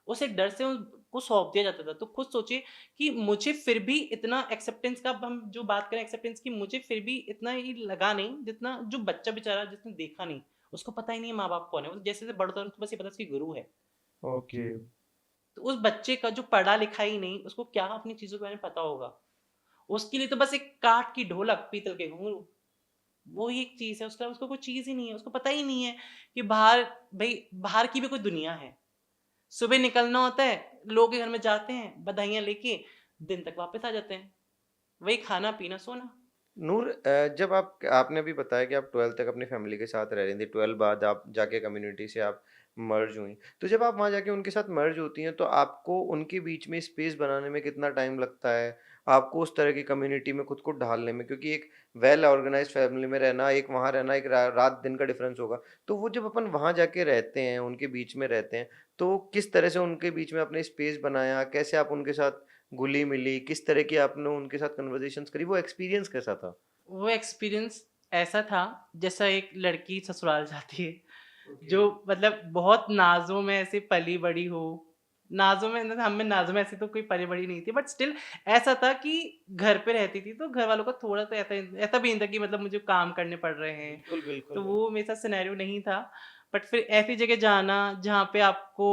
उस एक डर से उसको सौंप दिया जाता था। तो खुद सोचिए कि मुझे फिर भी इतना एक्सेप्टेंस का, अब हम जो बात करें एक्सेप्टेंस की, मुझे फिर भी इतना ही लगा नहीं जितना जो बच्चा बेचारा जिसने देखा नहीं, उसको पता ही नहीं है माँ बाप कौन है, वो जैसे जैसे बढ़ता है उसको बस ये पता है उसकी गुरु है। ओके। तो उस बच्चे का जो पढ़ा लिखा ही नहीं, उसको क्या अपनी चीजों के बारे में पता होगा? उसके लिए तो बस एक काठ की ढोलक, पीतल के घुंघरू, वो ही एक चीज है उसका। उसको कोई चीज ही नहीं है, उसको पता ही नहीं है कि बाहर, भाई बाहर की भी कोई दुनिया है। सुबह निकलना होता है, लोगों के घर में जाते हैं बधाइयाँ लेके, दिन तक वापस आ जाते हैं, वही खाना पीना सोना। नूर, जब आपने अभी बताया कि आप 12th तक अपनी फैमिली के साथ रह रही थी, 12 बाद आप जाके कम्युनिटी से आप मर्ज हुई, तो जब आप वहाँ जाके उनके साथ मर्ज होती हैं तो आपको उनके बीच में स्पेस बनाने में कितना टाइम लगता है? आपको उस तरह की कम्युनिटी में खुद को ढालने में, क्योंकि एक वेल ऑर्गेनाइज्ड फैमिली में रहना, एक वहाँ रहना, एक रात दिन का डिफरेंस होगा। तो वो जब अपन वहाँ जाके रहते हैं, उनके बीच में रहते हैं, तो किस तरह से उनके बीच में आपने स्पेस बनाया? कैसे आप उनके साथ घुली-मिली? किस तरह की आपने उनके साथ कन्वर्सेशंस करी? वो एक्सपीरियंस कैसा था? वो एक्सपीरियंस ऐसा था जैसा एक लड़की ससुराल जाती है, ओके। जो मतलब बहुत नाज़ों में ऐसे पली बड़ी हो। नाज़ों में मतलब हम में नाज़ों में ऐसी तो कोई पली बड़ी नहीं थी, बट स्टिल ऐसा था कि घर पे रहती थी तो घर वालों का थोड़ा तो ऐसा ऐसा भी नहीं था कि मतलब मुझे काम करने पड़ रहे हैं। बिल्कुल, बिल्कुल, तो बिल्कुल। वो मेरे साथ सिनेरियो नहीं था। बट फिर ऐसी जगह जाना जहाँ पे आपको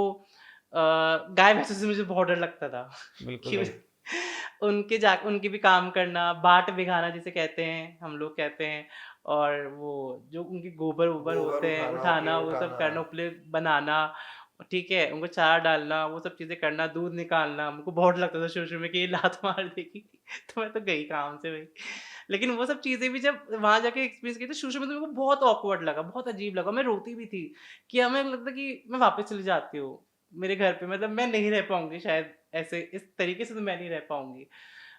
गाय भैंसों से मुझे बहुत डर लगता था बिल्कुल, कि बिल्कुल। उनके जा उनके भी काम करना, बाट बिगाना जिसे कहते हैं, हम लोग कहते हैं। और वो जो उनके गोबर-वोबर गोबर होते हैं, उठाना, उपले उठाना, वो सब उठाना। करना, उपले बनाना, ठीक है? उनको चारा डालना, वो सब चीज़ें करना, दूध निकालना, हमको बहुत लगता था शुरू-शुरू में कि ये लात मार देगी, तो मैं तो गई काम से भई। लेकिन वो सब चीज़ें भी जब वहाँ जाके एक्सपीरियंस की, तो शुरू-शुरू में तो मेरे को बहुत ऑकवर्ड लगा, बहुत अजीब लगा, मैं रोती भी थी कि हमें लगता कि मैं वापस चली जाती हूँ मेरे घर पे, मतलब मैं नहीं रह पाऊँगी शायद ऐसे इस तरीके से तो मैं नहीं रह पाऊँगी।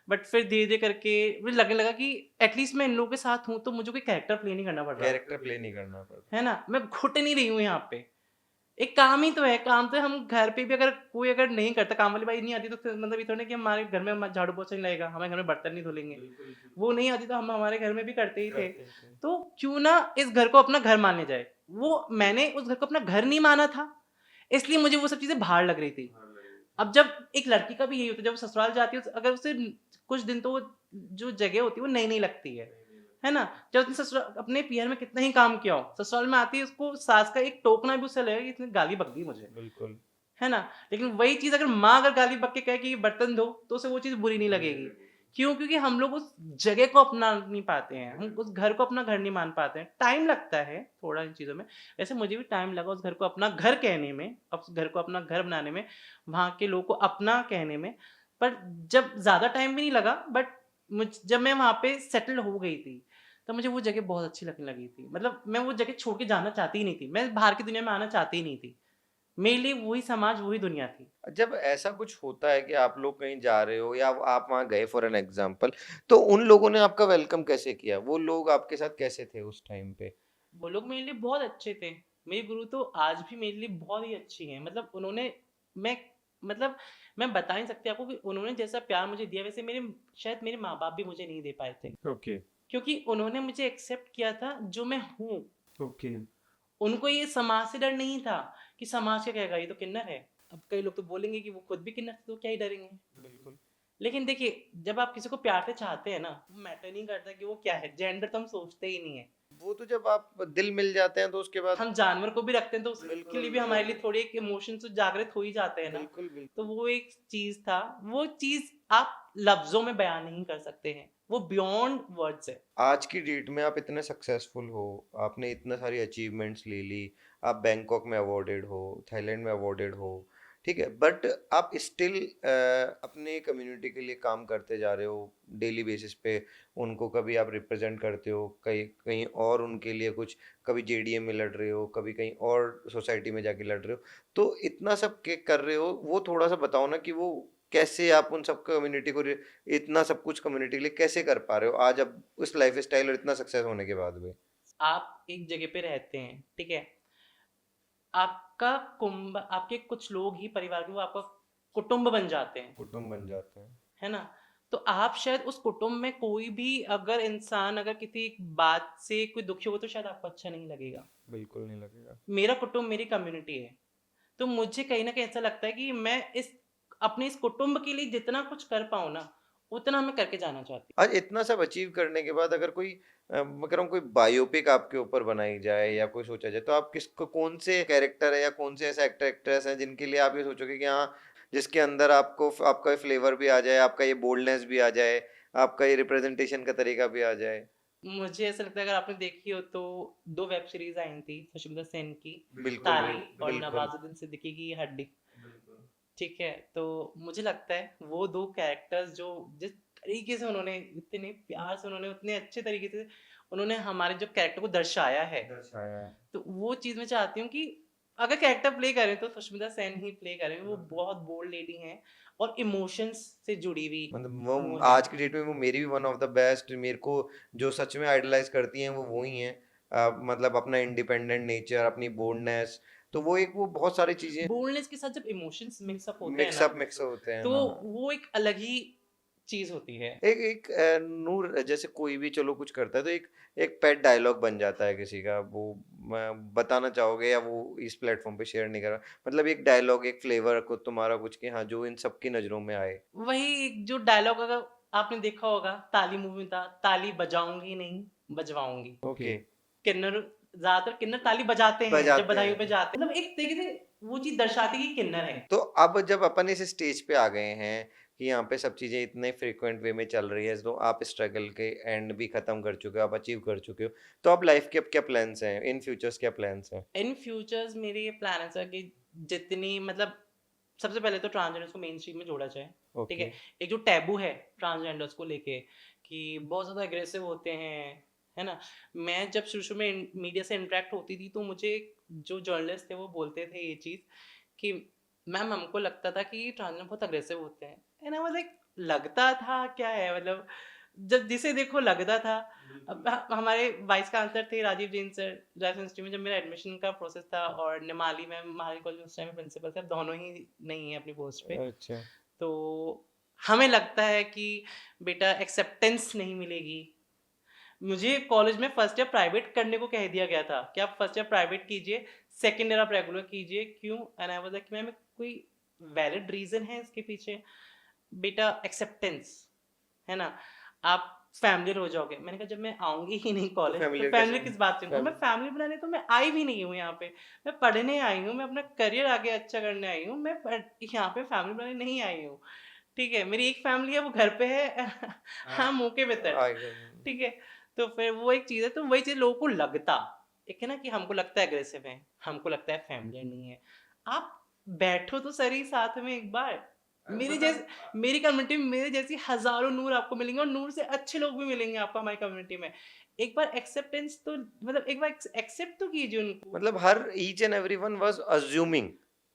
बट फिर धीरे-धीरे करके मुझे लगने लगा कि एटलीस्ट मैं इन लोगों के साथ हूँ, तो मुझे कोई कैरेक्टर प्ले नहीं करना पड़ रहा, कैरेक्टर प्ले नहीं करना पड़ता। है ना? मैं घुट नहीं रही हूँ यहाँ पे। एक काम ही तो है, काम तो हम घर पे भी अगर कोई अगर नहीं करता, काम वाली बाई नहीं आती तो फिर मतलब ये थोड़ी ना कि हमारे घर में झाड़ू पोंछा नहीं लगेगा, हमारे घर में बर्तन नहीं धुलेंगे। बिल्कुल, बिल्कुल। वो नहीं आती तो हम हमारे घर में भी करते ही थे। करते थे। तो क्यों ना इस घर को अपना घर माने जाए। वो मैंने उस घर को अपना घर नहीं माना था, इसलिए मुझे वो सब चीज़ें बाहर लग रही थी। हाँ, लग रही अब जब एक लड़की का भी यही होता है, जब वो ससुराल जाती है, अगर उसे कुछ दिन तो वो जो जगह होती है वो नई-नई लगती नहीं, नहीं है ना? जब उसने ससुराल अपने पीहर में कितना ही काम किया हो, ससुराल में आती है उसको सास का एक टोकना भी उससे लगेगा कि इसने गाली बक दी मुझे, बिल्कुल, है ना? लेकिन वही चीज़ अगर माँ अगर गाली बक के कहे कि ये बर्तन धो, तो उसे वो चीज़ बुरी नहीं बुरी नहीं लगेगी। लगेगी। क्यों? क्योंकि हम लोग उस जगह को अपना नहीं पाते हैं, हम उस घर को अपना घर नहीं मान पाते हैं। टाइम लगता है थोड़ा इन चीज़ों में। वैसे मुझे भी टाइम लगा उस घर को अपना घर कहने में, उस घर को अपना घर बनाने में, वहाँ के लोगों को अपना कहने में। पर जब ज़्यादा टाइम भी नहीं लगा, बट जब मैं वहाँ पे सेटल हो गई थी, तब मुझे वो जगह बहुत अच्छी लगने लगी थी। मतलब मैं वो जगह छोड़ के जाना चाहती ही नहीं थी। मैं बाहर की दुनिया में आना चाहती ही नहीं थी। मेरे लिए वही समाज, वही दुनिया थी। जब ऐसा कुछ होता है कि आप लोग कहीं जा रहे हो या आप वहाँ गए फॉर एन एग्जांपल, तो उन लोगों ने आपका वेलकम कैसे किया? वो लोग आपके साथ कैसे थे उस टाइम पे? वो लोग मेरे लिए बहुत अच्छे थे। मेरी गुरु तो आज भी मेरे लिए बहुत ही अच्छी हैं। मतलब उन्होंने मैं मतलब मैं बता नहीं सकती आपको कि उन्होंने जैसा प्यार मुझे दिया वैसे मेरे शायद मेरे माँ-बाप भी मुझे नहीं दे पाए थे। ओके, क्योंकि उन्होंने मुझे एक्सेप्ट किया था जो मैं हूँ। ओके। उनको ये समाज से डर नहीं था कि समाज क्या कहेगा, ये तो किन्नर है। अब कई लोग तो बोलेंगे कि वो खुद भी किन्नर थे तो क्या ही डरेंगे। बिल्कुल। लेकिन देखिए, जब आप किसी को प्यार से चाहते हैं ना, मैटर नहीं करता कि वो क्या है, जेंडर तो हम सोचते ही नहीं है। वो तो जब आप दिल मिल जाते हैं तो उसके बाद हम जानवर को भी रखते हैं तो उसके लिए बिल्कुल, भी हमारे लिए थोड़े एक इमोशंस तो जागृत हो ही जाते हैं ना। बिल्कुल, तो बिल्कुल। वो एक चीज था, वो चीज आप लफ्जों में बयान नहीं कर सकते हैं, वो बियॉन्ड वर्ड्स है। आज की डेट में आप इतने सक्सेसफुल हो, आपने इतने सारी अचीवमेंट्स ले ली, आप बैंकॉक में अवॉर्डेड हो, थाईलैंड में अवॉर्डेड हो, ठीक है, बट आप स्टिल अपने कम्युनिटी के लिए काम करते जा रहे हो डेली बेसिस पे। उनको कभी आप रिप्रेजेंट करते हो कहीं कहीं और उनके लिए कुछ, कभी जेडीए में लड़ रहे हो, कभी कहीं और सोसाइटी में जाके लड़ रहे हो। तो इतना सब के कर रहे हो, वो थोड़ा सा बताओ ना कि वो कैसे आप उन सब कम्युनिटी को इतना सब कुछ कम्युनिटी के लिए कैसे कर पा रहे हो आज, अब उस लाइफस्टाइल और इतना सक्सेस होने के बाद भी? आप एक जगह पे रहते हैं, ठीक है, आपका कुंभ, आपके कुछ लोग ही परिवार के वो आपका कुटुंब बन जाते हैं, कुटुंब बन जाते हैं। है ना? तो आप शायद उस कुटुंब में कोई भी अगर इंसान अगर किसी बात से कोई दुखी हो तो शायद आपको अच्छा नहीं लगेगा। बिल्कुल नहीं लगेगा। मेरा कुटुंब मेरी कम्युनिटी है। तो मुझे कहीं न कहीं ऐसा लगता है कि मैं इस अपने इस कुटुंब के लिए जितना कुछ कर पाऊँ ना, उतना मैं करके जाना चाहती आज इतना सब अचीव करने के बाद अगर कोई मैं कह रहा हूँ कोई बायोपिक आपके ऊपर बनाई जाए या कोई सोचा जाए, तो आप किसको, कौन से कैरेक्टर है या कौन से ऐसे एक्टर एक्ट्रेस हैं जिनके लिए आप ये सोचोगे कि हाँ, जिसके अंदर आपको आपका ये फ्लेवर भी आ जाए, आपका ये बोल्डनेस भी आ जाए, आपका ये रिप्रेजेंटेशन का तरीका भी आ जाए? हूँ। मुझे ऐसा लगता है अगर आपने देखी हो तो 2 वेब सीरीज़ आई थी सुष्मिता सेन की, बिल्कुल, ताली और बिल्कुल। नवाज़ुद्दीन सिद्दीकी की हड्डी। ठीक है, तो मुझे लगता है वो 2 कैरेक्टर्स जो जिस तरीके से उन्होंने इतने प्यार से उन्होंने उतने अच्छे तरीके से उन्होंने हमारे जो कैरेक्टर को दर्शाया है, दर्शाया है। तो वो चीज़ मैं चाहती हूँ कि अगर कैरेक्टर प्ले करें तो सुष्मिता सेन ही प्ले करें। वो बहुत बोल्ड लेडी हैं और इमोशंस से जुड़ी हुई मतलब वो वो हैं। आज की डेट में वो मेरी भी वन ऑफ द बेस्ट, मेरे को जो सच में आइडलाइज करती हैं वो ही हैं। मतलब अपना इंडिपेंडेंट नेचर, अपनी बोल्डनेस, तो वो एक, वो बहुत सारी चीजें बोल्डनेस के साथ जब इमोशंस मिक्स अप होते हैं ना, मिक्स होते हैं तो ना। वो एक अलग ही चीज़ होती है। एक एक नूर, जैसे कोई भी चलो कुछ करता है तो एक एक पेट डायलॉग बन जाता है किसी का, वो बताना चाहोगे या वो इस प्लेटफॉर्म पे शेयर नहीं कर रहा, मतलब एक डायलॉग, एक फ्लेवर को तुम्हारा कुछ कि हाँ जो इन सबकी नजरों में आए? वही एक जो डायलॉग अगर आपने देखा होगा, ताली मूवी में था, ताली बजाऊँगी नहीं, बजवाऊँगी। ओके। किन्नर ज़्यादातर किन्नर ताली बजाते हैं, जब बजाते बधाइयों पे हैं। जाते हैं। मतलब एक तरीके से वो चीज़ दर्शाती है कि किन्नर है। तो अब जब अपन इस स्टेज पे आ गए हैं कि यहाँ पे सब चीज़ें इतने फ्रीक्वेंट वे में चल रही है, तो आप स्ट्रगल के एंड भी खत्म कर चुके हो, आप अचीव कर चुके हो, तो अब लाइफ के अब क्या प्लान्स हैं, इन फ्यूचर्स क्या प्लान्स हैं? इन फ्यूचर्स मेरे ये प्लान है सर कि जितनी मतलब सबसे पहले तो ट्रांसजेंडर्स को मेन स्ट्रीम में जोड़ा जाए, ठीक ओके। है? एक जो टैबू है ट्रांसजेंडर्स को लेके कि बहुत ज़्यादा अग्रेसिव होते हैं, है ना? मैं जब शुरू-शुरू में मीडिया से इंटरैक्ट होती थी तो मुझे जो जर्नलिस्ट थे वो बोलते थे ये चीज़ कि मैम हमको लगता था कि ट्रांसजेंडर बहुत अग्रेसिव होते हैं। एंड आई वाज़ लाइक लगता था क्या है मतलब जब जिसे देखो लगता था। अब हमारे वाइस चांसलर थे Rajiv Jain sir life institute में जब मेरा एडमिशन का प्रोसेस था और निमाली मैम महारानी कॉलेज में उस टाइम प्रिंसिपल थे, अब दोनों ही नहीं है अपनी पोस्ट पे। अच्छा। तो हमें लगता है कि बेटा एक्सेप्टेंस नहीं मिलेगी। मुझे कॉलेज में फर्स्ट ईयर प्राइवेट करने को कह दिया गया था कि आप फर्स्ट ईयर प्राइवेट कीजिए, सेकंड ईयर आप रेगुलर कीजिए। क्यों? And I was like ma'am कोई वैलिड रीज़न है इसके पीछे? बेटा एक्सेप्टेंस, है ना? आप फ़ैमिलियर हो जाओगे। मैंने कहा जब मैं आऊँगी ही नहीं तो कॉलेज तो फैमिली कैसे? फ़ैमिली किस बात से? और मैं फैमिली। फ़ैमिली बनाने तो मैं आई भी नहीं हूँ यहाँ पे। मैं पढ़ने आई हूँ, मैं अपना करियर आगे अच्छा करने आई हूँ। मैं यहाँ पे फ़ैमिली बनाने नहीं आई हूँ। ठीक है? मेरी एक फ़ैमिली है वो घर पे है हाँ, मुँह के भीतर। आई गए। ठीक है? तो फिर वो एक चीज़ है, तो वही चीज़ लोगों को लगता। एक है ना कि हमको लगता है अग्रेसिव है, हमको लगता है फ़ैमिलियर नहीं है। आप बैठो तो सही साथ में एक बार। मेरे जैसे मेरी कम्युनिटी में मेरे जैसी हज़ारों नूर आपको मिलेंगे और नूर से अच्छे लोग भी मिलेंगे आपको हमारी कम्युनिटी में। एक बार एक्सेप्टेंस तो मतलब एक बार एक्सेप्ट तो कीजिए उनको। मतलब हर each and everyone was assuming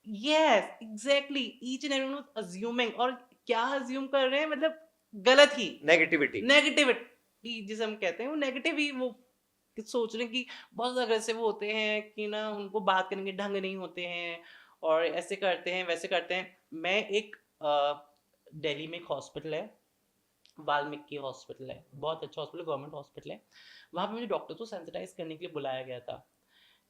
yes exactly, each and everyone assuming, और क्या अज्यूम कर रहे हैं, मतलब गलत ही, नेगेटिविटी। नेगेटिविटी जिसे हम कहते हैं, वो नेगेटिव ही, वो कि सोच रहे हैं कि बहुत अग्रेसिव होते हैं, कि ना उनको बात करने के ढंग नहीं होते हैं, और ऐसे करते हैं वैसे करते हैं। मैं एक दिल्ली में एक हॉस्पिटल है, वाल्मीकि हॉस्पिटल है, बहुत अच्छा हॉस्पिटल, गवर्नमेंट हॉस्पिटल है। वहाँ पे मुझे डॉक्टर्स को सेंसिटाइज करने के लिए बुलाया गया था।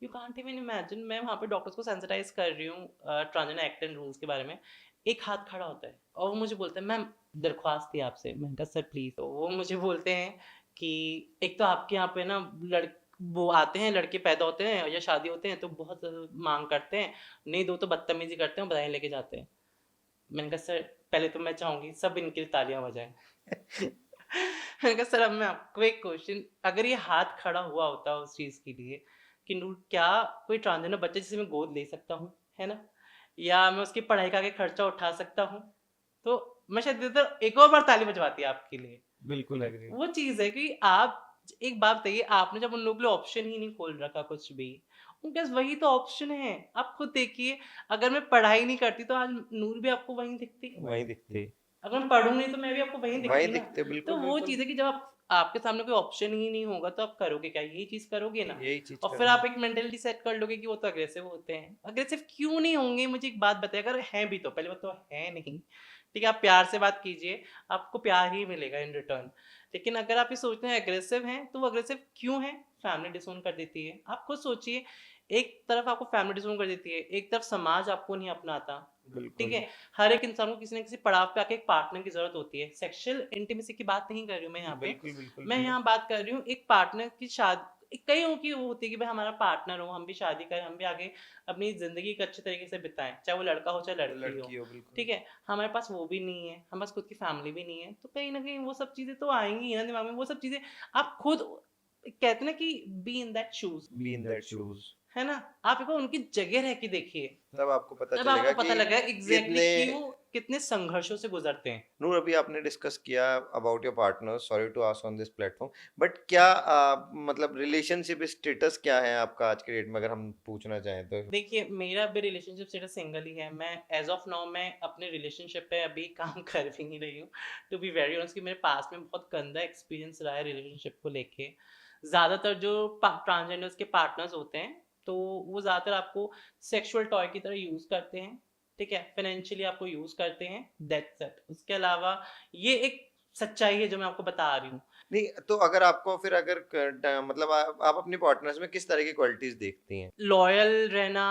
यू कांट इवन इमेजिन, मैं वहाँ पे डॉक्टर्स को सेंसिटाइज कर रही हूँ ट्रांसजेंडर एक्ट एंड रूल्स के बारे में। एक हाथ खड़ा होता है और वो मुझे बोलते हैं, मैम दरख्वास्त थी आपसे। मैंने कहा सर प्लीज। तो वो मुझे बोलते हैं कि एक तो आपके यहाँ पे ना वो आते हैं, लड़के पैदा होते हैं या शादी होते हैं तो बहुत मांग करते हैं, नहीं दो तो बदतमीजी करते हैं, बधाई लेके जाते हैं। मैंने कहा सर पहले तो मैं चाहूंगी सब इनके लिए तालियां बजाएं। मैंने कहा सर अब मैं आपको एक क्वेश्चन, अगर ये हाथ खड़ा हुआ होता उस चीज के लिए कि क्या कोई ट्रांसजेंडर बच्चे जिसे मैं गोद ले सकता हूँ, है ना, या मैं उसकी पढ़ाई का आगे खर्चा उठा सकता हूँ, तो मैं शायद इधर एक और बार ताली बजवाती आपके लिए। बिल्कुल एग्री। वो चीज है कि आप, एक बात बताइए, आपने जब उन लोगों के लिए ऑप्शन ही नहीं खोल रखा कुछ भी, उनके पास वही तो ऑप्शन है। आप खुद देखिए, अगर मैं पढ़ाई नहीं करती तो आज नूर भी आपको वहीं दिखती, वहीं दिखते। अगर मैं पढ़ूंगी तो मैं भी आपको वहीं वहीं दिखती ना। दिखते, तो बिल्कुल वो बिल्कुल। चीज़ है कि जब आपके सामने कोई ऑप्शन ही नहीं होगा तो आप करोगे क्या, यही चीज़ करोगे ना। यही चीज और फिर करनी। आप एक मेंटेलिटी सेट कर लोगे कि वो तो अग्रेसिव होते हैं। अग्रेसिव क्यों नहीं होंगे, मुझे एक बात बताइए, अगर हैं भी तो पहले बात तो है नहीं, ठीक है, आप प्यार से बात कीजिए, आपको प्यार ही मिलेगा इन रिटर्न। लेकिन अगर आप ये सोचते हैं अग्रेसिव हैं, तो वो अग्रेसिव क्यों है, फैमिली डिसोन कर देती है। आप खुद सोचिए, एक तरफ आपको फैमिली डिसोन कर देती है, एक तरफ समाज आपको नहीं अपनाता, ठीक बिल्कुल। है। हर एक इंसान को किसी न किसी पड़ाव पे आके एक पार्टनर की जरूरत होती है। सेक्सुअल इंटीमेसी की बात नहीं कर रही हूँ मैं यहाँ पे, बिल्कुल बिल्कुल मैं भैया। यहाँ बात कर रही हूँ एक पार्टनर की शादी, कईयों की वो होती है कि भाई हमारा पार्टनर हो, हम भी शादी करें, हम भी आगे अपनी जिंदगी एक अच्छे तरीके से बिताएं, चाहे वो लड़का हो चाहे लड़की हो, लड़की हो, बिल्कुल। ठीक है। हमारे पास वो भी नहीं है, हमारे पास खुद की फैमिली भी नहीं है, तो कहीं ना कहीं वो सब चीजें तो आएंगी ही ना दिमाग में। वो सब चीजें आप खुद कहते हैं ना कि be in that shoes, be in that shoes. है ना, आप एक बार उनकी जगह रह के देखिए, तब आपको पता तब चलेगा आपको पता कि लगा एग्जैक्टली कितने। कि वो कितने संघर्षों से गुजरते हैं। नूर, अभी आपने डिस्कस किया about your partner, sorry to ask on this platform, but क्या मतलब रिलेशनशिप स्टेटस क्या है आपका आज के डेट में, अगर हम पूछना चाहें तो? देखिए मेरा अभी रिलेशनशिप स्टेटस सिंगल ही है। मैं एज ऑफ नाउ मैं अपने रिलेशनशिप पे अभी काम कर भी नहीं रही हूँ, टू बी वेरी ऑनेस्ट, कि मेरे पास में बहुत गंदा एक्सपीरियंस रहा है रिलेशनशिप को लेके। ज़्यादातर जो ट्रांसजेंडर्स के पार्टनर्स होते हैं, तो वो ज़्यादातर आपको सेक्सुअल टॉय की तरह यूज़ करते हैं, ठीक है, फाइनेंशियली आपको यूज़ करते हैं, दैट्स इट। उसके अलावा ये एक सच्चाई है जो मैं आपको बता रही हूँ। नहीं, तो अगर आपको फिर अगर मतलब आप अपनी पार्टनर्स में किस तरह की क्वालिटीज देखती हैं? लॉयल रहना,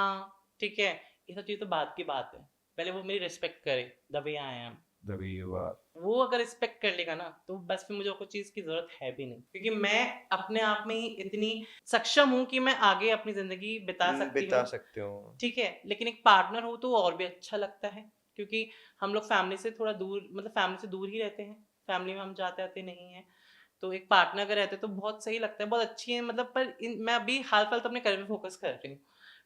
ठीक है, ये सब चीज़ तो बात की बात है। पहले वो मेरी रिस्पेक्ट करे, द वे आई एम। तभी ये बात। वो अगर रिस्पेक्ट कर लेगा ना, तो बस फिर मुझे और कोई चीज़ की ज़रूरत है भी नहीं, क्योंकि मैं अपने आप में ही इतनी सक्षम हूँ कि मैं आगे अपनी ज़िंदगी बिता सकती बिता हूँ, सकते हो। ठीक है। लेकिन एक पार्टनर हो तो और भी अच्छा लगता है, क्योंकि हम लोग फैमिली से थोड़ा दूर, मतलब फैमिली से दूर ही रहते हैं, फैमिली में हम जाते आते नहीं हैं। तो एक पार्टनर अगर रहते तो बहुत सही लगता है, बहुत अच्छी है, मतलब पर मैं अभी हाल फिलहाल तो अपने करियर में फोकस कर रही हूँ,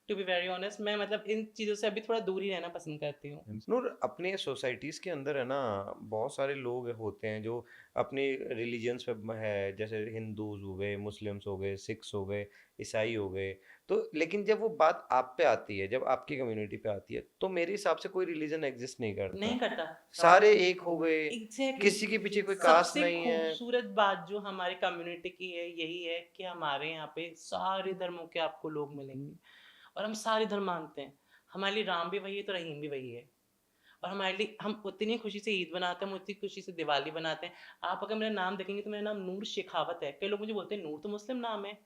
टू बी वेरी ऑनेस्ट। मैं मतलब इन चीज़ों से अभी थोड़ा दूर ही रहना पसंद करती हूँ। नूर, अपने सोसाइटीज के अंदर है ना, बहुत सारे लोग होते हैं जो अपने रिलीजियंस पे है, जैसे हिंदूज हो गए, मुस्लिम्स हो गए, सिख्स हो गए, ईसाई हो गए। तो लेकिन जब वो बात आप पे आती है, जब आपकी कम्युनिटी पे आती है, तो मेरे हिसाब से कोई रिलीजन एग्जिस्ट नहीं करता। नहीं करता, सारे एक हो गए। एग्जैक्टली। किसी के पीछे कोई कास्ट सबसे नहीं है। खूबसूरत बात जो हमारी कम्युनिटी की है यही है कि हमारे यहाँ पे सारे धर्मों के आपको लोग मिलेंगे, और हम सारे धर्म मानते हैं। हमारे लिए राम भी वही है तो रहीम भी वही है, और हमारे लिए हम उतनी खुशी से ईद बनाते हैं, हम उतनी खुशी से दिवाली बनाते हैं। आप अगर मेरा नाम देखेंगे तो मेरा नाम नूर शेखावत है। कई लोग मुझे बोलते हैं नूर तो मुस्लिम नाम है,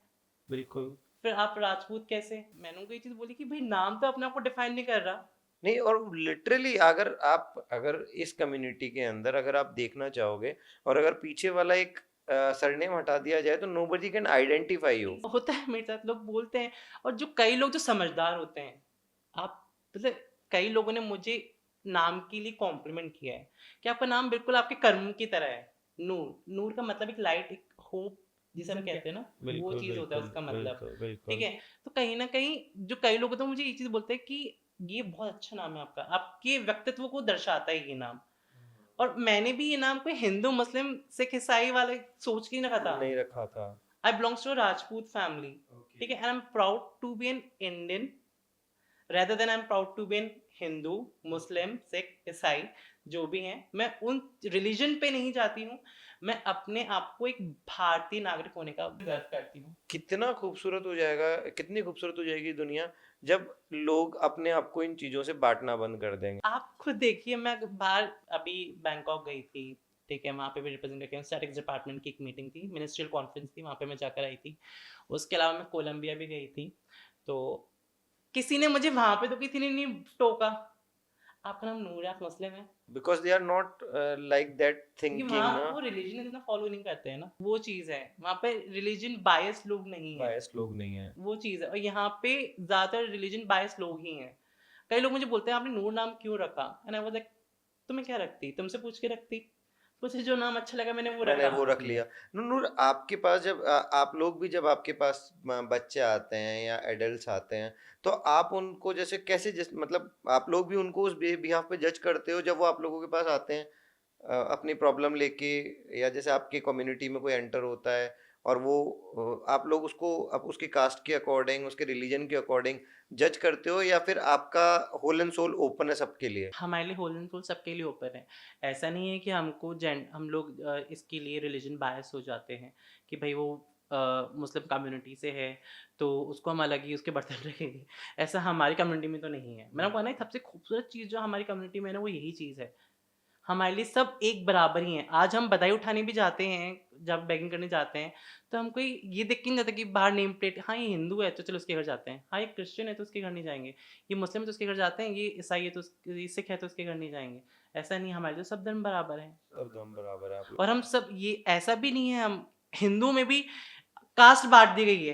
बिल्कुल। फिर आप राजपूत कैसे। मैंने उनको ये चीज़ बोली कि भाई नाम तो अपने आप को डिफाइन नहीं कर रहा। नहीं, और लिटरली अगर इस कम्युनिटी के अंदर अगर आप देखना चाहोगे, और अगर पीछे वाला एक सरनेम हटा दिया जाए, तो नोबडी कैन आइडेंटिफाई यू। होता है मेरे साथ, लोग बोलते हैं। और जो कई लोग जो समझदार होते हैं, आप मतलब कई लोगों ने मुझे नाम के लिए कॉम्प्लीमेंट किया है कि आपका नाम बिल्कुल आपके कर्म की तरह है। नूर, नूर का मतलब एक लाइट, एक होप जिसे हम कहते हैं ना, वो बिल्कुल चीज़ होता है बिल्कुल उसका मतलब, बिल्कुल ठीक बिल्कुल। है। तो कहीं ना कहीं जो कई लोग होते हैं मुझे ये चीज़ बोलते हैं कि ये बहुत अच्छा नाम है आपका, आपके व्यक्तित्व को दर्शाता है ये नाम। और मैंने भी ये नाम कोई हिंदू मुस्लिम सिख ईसाई वाले सोच के नहीं रखा था। नहीं रखा था। I belongs to a Rajput family. Okay. ठीक है, and I'm proud to be an Indian rather than I'm proud to be an Hindu, मुस्लिम, सिख, ईसाई जो भी हैं, मैं उन रिलीजन पे नहीं जाती हूँ। मैं अपने आप को एक भारतीय नागरिक होने का गर्व करती हूँ। कितना खूबसूरत हो जाएगा, कितनी खूबसूरत हो जाएगी दुनिया जब लोग अपने आप को इन चीज़ों से बाँटना बंद कर देंगे। आप खुद देखिए, मैं बाहर अभी बैंकॉक गई थी, ठीक है? वहाँ पे भी रिप्रेजेंट करके स्टैटिस्टिक्स डिपार्टमेंट की एक मीटिंग थी, मिनिस्ट्रियल कॉन्फ्रेंस थी, वहाँ पे मैं जाकर आई थी। उसके अलावा मैं कोलंबिया भी गई थी। तो किसी ने मुझे वहाँ पे तो किसी ने नहीं टोका, आपका नाम नूर है, आप मुस्लिम हैं? Because they are not like that क्योंकि थिंकिंग वहाँ ना, वो रिलीजन इतना फॉलो नहीं करते हैं ना, वो चीज़ है। वहाँ पे रिलीजन बायस लोग नहीं हैं, बायस्ड लोग नहीं हैं। वो चीज़ है। और यहाँ पे ज़्यादातर रिलीजन बायस लोग ही हैं। कई लोग मुझे बोलते हैं आपने नूर नाम क्यों रखा? एंड आई वाज़ लाइक तुम्हें क्या रखती? तुमसे पूछ के रखती? मुझे जो नाम अच्छा लगा मैंने वो मैंने रखा। वो रख लिया। नूर, आपके पास जब आप लोग भी जब आपके पास बच्चे आते हैं या एडल्ट्स आते हैं, तो आप उनको जैसे कैसे मतलब आप लोग भी उनको उस बिहाफ पे जज करते हो जब वो आप लोगों के पास आते हैं अपनी प्रॉब्लम लेके, या जैसे आपकी कम्युनिटी में कोई एंटर होता है और वो आप लोग उसको अब उसकी कास्ट के अकॉर्डिंग, उसके रिलीजन के अकॉर्डिंग जज करते हो, या फिर आपका होल एंड सोल ओपन है सबके लिए? हमारे लिए होल एंड फुल सबके लिए ओपन है। ऐसा नहीं है कि हम लोग इसके लिए रिलीजन बायस हो जाते हैं कि भाई वो मुस्लिम कम्युनिटी से है तो उसको हम अलग ही उसके बर्तन रखेंगे। ऐसा हमारी कम्युनिटी में तो नहीं है। मैंने आपको कहा ना सबसे खूबसूरत चीज़ जो हमारी कम्युनिटी में है ना वो यही चीज़ है। हमारे लिए सब एक बराबर ही हैं। आज हम बधाई उठाने भी जाते हैं, जब बेगिंग करने जाते हैं, तो हम कोई ये देख के नहीं जाता कि बाहर नेम प्लेट, हाँ, ये हिंदू है तो चलो उसके घर जाते हैं। हाँ, ये क्रिश्चियन है तो उसके घर नहीं जाएँगे। ये मुस्लिम है तो उसके घर जाते हैं, ये ईसाई है तो ये सिख है तो उसके घर नहीं जाएँगे। ऐसा नहीं है, हमारे लिए तो सब धर्म बराबर हैं। सब धर्म बराबर है आप लोग। और हम सब ये ऐसा भी नहीं है, हम हिंदू में भी कास्ट बाँट दी गई है।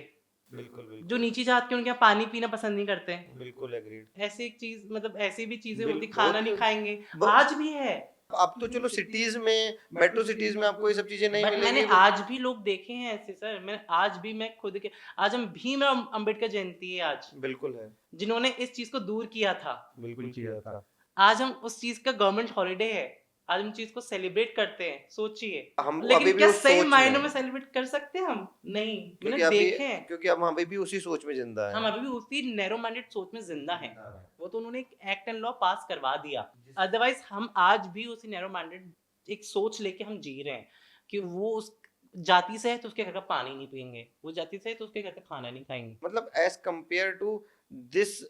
बिल्कुल, जो बिल्कुल। नीची जात के उनके यहाँ पानी पीना पसंद नहीं करते हैं। बिल्कुल एग्रीड। ऐसी एक चीज़ मतलब ऐसी भी चीज़ें होती, खाना बहुत नहीं खाएँगे, ब आज भी है। अब तो चलो सिटीज़ में, मेट्रो सिटीज़ में आपको ये सब चीज़ें नहीं बट मैंने मिलेंगी बट आज भी लोग देखे हैं ऐसे सर, मैं आज भी मैं खुद के आज हम भीमराव अंबेडकर जयंती है आज, बिल्कुल है, जिन्होंने इस चीज़ को दूर किया था। बिल्कुल किया था। आज हम उस चीज़ का गवर्नमेंट हॉलिडे है। आज हम चीज़ को सेलिब्रेट करते हैं, सोचिए। हम लेकिन अभी भी क्या उस सही सोच में मायनों में हैं, सेलिब्रेट कर सकते हैं हम? नहीं, मैंने क्योंकि अभी देखे हैं। क्योंकि हम अभी भी उसी सोच में ज़िंदा हम हैं। अभी भी उसी नैरो माइंडेड सोच में जिंदा हैं। वो तो उन्होंने एक एक्ट एंड लॉ पास करवा दिया। अदरवाइज हम आज भी उसी नैरो माइंडेड एक सोच लेके हम जी रहे हैं कि वो उस जाति से है तो उसके घर का पानी नहीं पियेंगे, वो जाति से है तो उसके घर का खाना नहीं खाएंगे। मतलब as compare to this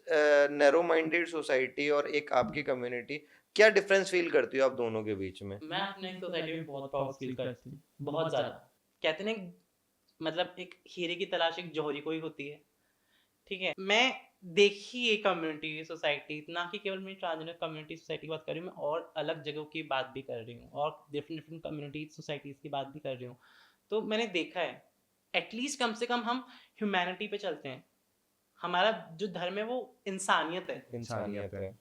narrow minded society और एक आपकी कम्युनिटी, क्या डिफरेंस फ़ील करती हो आप दोनों के बीच में? मैं अपने सोसाइटी में बहुत प्राउड फील करती हूँ, बहुत ज्यादा। कहते हैं ना, मतलब एक हीरे की तलाश एक जौहरी को ही होती है। ठीक है, मैं देखी ये कम्युनिटी सोसाइटी, ना कि केवल मैं ट्रांसजेंडर कम्युनिटी सोसाइटी की बात कर रही हूँ, मैं और अलग जगहों की बात भी कर रही हूँ और डिफरेंट डिफरेंट कम्युनिटी सोसाइटीज़ की बात भी कर रही हूँ। तो मैंने देखा है, एटलीस्ट कम से कम हम ह्यूमैनिटी पे चलते हैं। हमारा जो धर्म है वो इंसानियत है। इंसानियत है,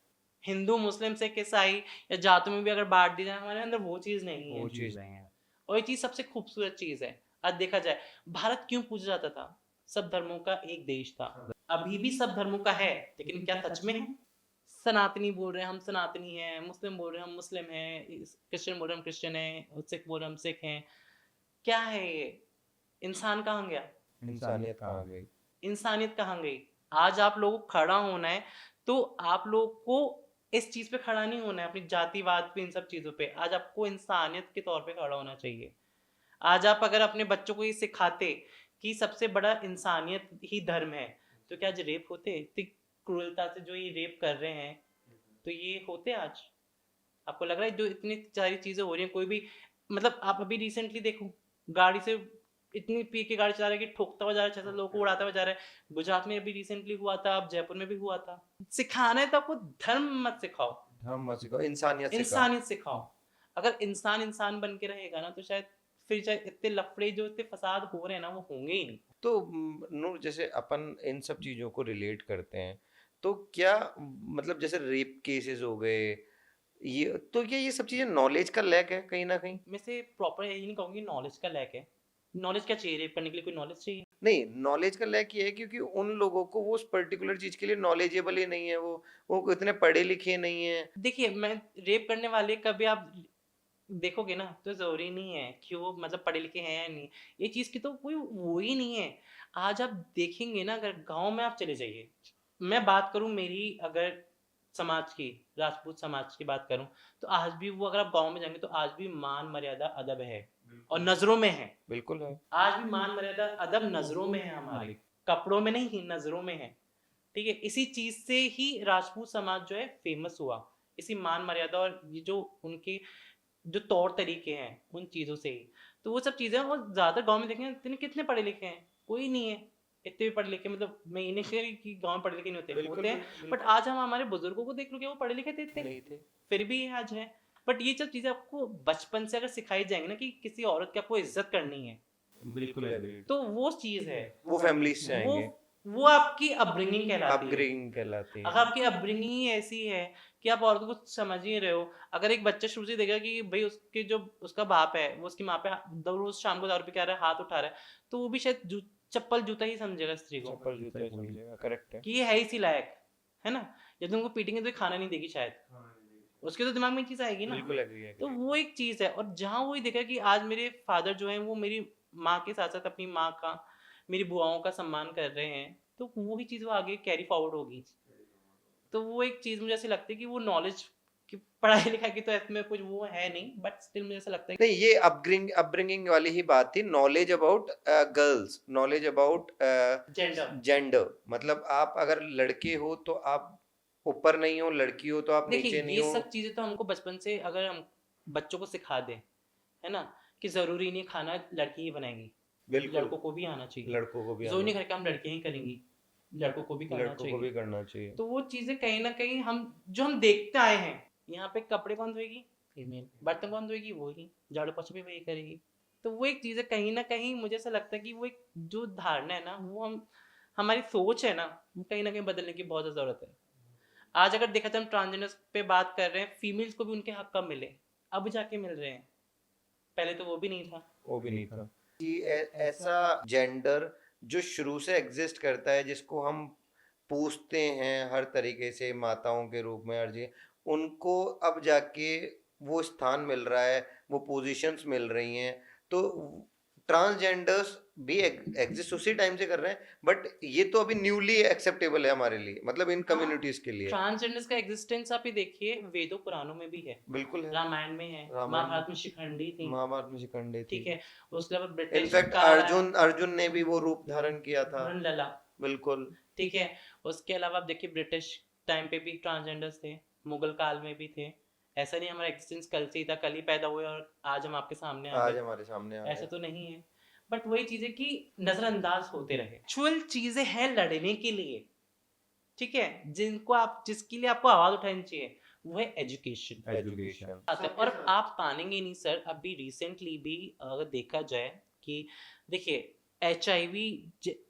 हिंदू, मुस्लिम, सिख, ईसाई या जातों में भी अगर बांट दी जाए, हमारे अंदर वो चीज़ नहीं है। वो चीज़ नहीं है। और ये चीज़ सबसे खूबसूरत चीज़ है। आज देखा जाए, भारत क्यों पूजा जाता था? सब धर्मों का एक देश था। अभी भी सब धर्मों का है, लेकिन क्या सच में है? सनातनी बोल रहे हैं हम सनातनी हैं, मुस्लिम बोल रहे हैं हम मुस्लिम हैं, क्रिश्चियन बोल रहे हैं हम क्रिश्चियन हैं, और सिख बोल रहे हैं हम सिख हैं। क्या है ये? इंसान कहाँ गया? इंसानियत कहाँ गई? इंसानियत कहाँ गई? आज आप लोगों को खड़ा होना है, तो आप लोग को इस चीज़ पे खड़ा नहीं होना है, अपनी जातिवाद पे, इन सब चीज़ों पे। आज आपको इंसानियत के तौर पे खड़ा होना चाहिए। आज आप अगर अपने बच्चों को ये सिखाते कि सबसे बड़ा इंसानियत ही धर्म है, तो क्या आज रेप होते? इतनी क्रूरता से जो ये रेप कर रहे हैं, तो ये होते आज? आपको लग रहा है जो इतनी सारी चीज़ें हो रही हैं, कोई भी मतलब आप अभी रिसेंटली देखो, गाड़ी से इतनी पी के गाड़ी चला रहा है कि ठोकता हुआ जा रहा है, 6-7 लोगों को उड़ाता हुआ जा रहा है। गुजरात में अभी रिसेंटली हुआ था, अब जयपुर में भी हुआ था। सिखाना है तो आपको धर्म मत सिखाओ, धर्म मत सिखाओ, इंसानियत सिखाओ। इंसानियत सिखाओ। अगर इंसान इंसान बन के रहेगा ना, तो शायद फिर चाहे इतने लफड़े जो इतने फसाद हो रहे हैं ना, वो होंगे ही नहीं। तो नूर, जैसे अपन इन सब चीज़ों को रिलेट करते हैं, तो क्या मतलब जैसे रेप केसेस हो गए, ये तो क्या ये सब चीज़ें नॉलेज का लैक है कहीं ना कहीं? मैं से प्रॉपर यही नहीं कहूँगी नॉलेज का लैक है। नॉलेज क्या चाहिए? रेप करने के लिए कोई नॉलेज चाहिए? नहीं, नॉलेज का लैक ये है क्योंकि उन लोगों को वो उस पर्टिकुलर चीज़ के लिए नॉलेजेबल ही नहीं है, वो इतने पढ़े लिखे नहीं है। देखिए, मैं रेप करने वाले कभी आप देखोगे ना, तो ज़रूरी नहीं है कि वो मतलब पढ़े लिखे हैं या नहीं। ये चीज़ की तो कोई वो ही नहीं है। आज आप देखेंगे ना, अगर गाँव में आप चले जाइए, मैं बात करूँ मेरी, अगर समाज की, राजपूत समाज की बात करूँ, तो आज भी वो, अगर आप गाँव में जाएँगे तो आज भी मान मर्यादा अदब है और नज़रों में है। बिल्कुल है। आज भी मान मर्यादा अदब नज़रों में है हमारी, कपड़ों में नहीं, नज़रों में है। ठीक है? इसी चीज़ से ही राजपूत समाज जो है फ़ेमस हुआ। इसी मान मर्यादा और ये जो उनके जो तौर तरीके हैं, उन चीज़ों से ही। तो वो सब चीज़ें, और ज़्यादातर गाँव में देखें इतने कितने पढ़े लिखे हैं? कोई नहीं है। इतने भी पढ़े लिखे, मतलब मैं ये नहीं कह रही कि गाँव में पढ़े लिखे नहीं होते, बिल्कुल होते हैं। बट बिल्कुल। आज हम हमारे बुजुर्गों को देख लो, क्या वो पढ़े लिखे थे इतने? नहीं थे। फिर भी ये आज है। बट ये सब चीज़ें आपको बचपन से अगर सिखाई जाएँगी ना, कि किसी औरत की आपको इज़्ज़त करनी है, बिल्कुल एग्रीड। तो वो चीज़ है। वो फैमिलीज से वो आएंगे। वो आपकी अपब्रिंगिंग कहलाती है। अपब्रिंगिंग कहलाती अगर है। आपकी अपब्रिंगिंग ही ऐसी है कि आप औरतों को समझ ही नहीं रहे हो, अगर एक बच्चा शुरू से देखेगा कि भई उसके जो उसका बाप है, वो उसकी माँ पे रोज़ शाम को दारू पी के आ रहा है, हाथ उठा रहा है, तो वो भी शायद चप्पल जूता ही समझेगा स्त्री को, चप्पल जूता ही समझेगा, करेक्ट है। कि ये है इसी लायक, है ना? यदि उनको पीटेंगे तो ये खाना नहीं देगी शायद, उसके तो दिमाग में ये चीज़ आएगी ना। बिल्कुल एग्री तो एग्री। वो एक चीज़ है, और जहाँ वो ये देखा कि आज मेरे फादर जो हैं वो मेरी माँ के साथ-साथ अपनी माँ का, मेरी बुआओं का सम्मान कर रहे हैं, तो वो ही चीज़ वो आगे कैरी फॉरवर्ड होगी। तो वो एक चीज़ मुझे ऐसी लगती है कि वो नॉलेज की, पढ़ाई-लिखाई की तो इसमें कुछ वो है नहीं, बट स्टिल मुझे ऐसा लगता है नहीं, ये अपब्रिंगिंग वाली ही बात थी। Knowledge about girls, knowledge about gender. Gender. मतलब आप अगर लड़के हो तो आप ऊपर नहीं हो, लड़की हो तो आप देखिए, नीचे नहीं ये हो। सब चीज़ें तो हमको बचपन से अगर हम बच्चों को सिखा दें, है ना? कि ज़रूरी नहीं खाना लड़की ही बनाएँगी, बिल्कुल। लड़कों को भी आना चाहिए। लड़कों को भी ज़रूरी आना, नहीं घर काम लड़कियाँ ही करेंगी, लड़कों को भी करना लड़कों को भी चाहिए। करना चाहिए। तो वो चीज़ें कहीं न कहीं हम देखते आए हैं, यहाँ पे कपड़े कौन धोएगी? फीमेल। बर्तन कौन धोएगी? वो ही। झाड़ू-पोछा भी वही करेगी। तो वो एक चीज़ है, कहीं न कहीं मुझे ऐसा लगता है कि वो एक जो धारणा है ना, वो हमारी सोच है ना, वो कहीं न कहीं बदलने की बहुत ज़्यादा ज़रूरत है। आज अगर देखा जाए, हम ट्रांसजेंडर्स पे बात कर रहे हैं, फीमेल्स को भी उनके हक कब मिले? अब जाके मिल रहे हैं, पहले तो वो भी नहीं था। वो भी नहीं था कि ऐसा जेंडर जो शुरू से एग्जिस्ट करता है, जिसको हम पूछते हैं हर तरीके से, माताओं के रूप में, हर चीज, उनको अब जाके वो स्थान मिल रहा है, वो पोजीशंस मिल रही हैं। तो ट्रांसजेंडर्स भी एग्जिस्ट उसी टाइम से कर रहे हैं, बट ये तो अभी न्यूली एक्सेप्टेबल है हमारे लिए, मतलब इन हाँ, कम्युनिटीज के लिए। ट्रांसजेंडर्स का एग्जिस्टेंस आप ये देखिए, वेदों पुराणों में भी है, बिल्कुल है। रामायण में है, रामायण महाभारत में में, शिखंडी थी, महाभारत में शिखंडी थी। ठीक है? उसके अलावा ब्रिटिश इनफैक्ट काल आया, अर्जुन अर्जुन ने भी वो रूप धारण किया था। भ्रूणलला, बिल्कुल। ठीक है? उसके अलावा आप देखिए, ब्रिटिश टाइम पे भी ट्रांसजेंडर्स थे, मुगल काल में भी थे। ऐसा नहीं हमारा एग्जिस्टेंस कल से ही था, कल ही पैदा हुए और आज हम आपके सामने आ आज गए, हमारे सामने आ ऐसा गए। तो नहीं है। बट वही चीज़ है कि नज़रअंदाज होते रहे। एक्चुअल चीज़ें हैं लड़ने के लिए, ठीक है? जिनको आप, जिसके लिए आपको आवाज़ उठानी चाहिए, वो है एजुकेशन। एजुकेशन। आता है, और आप मानेंगे नहीं सर, अभी रिसेंटली भी अगर देखा जाए कि देखिए, एचआईवी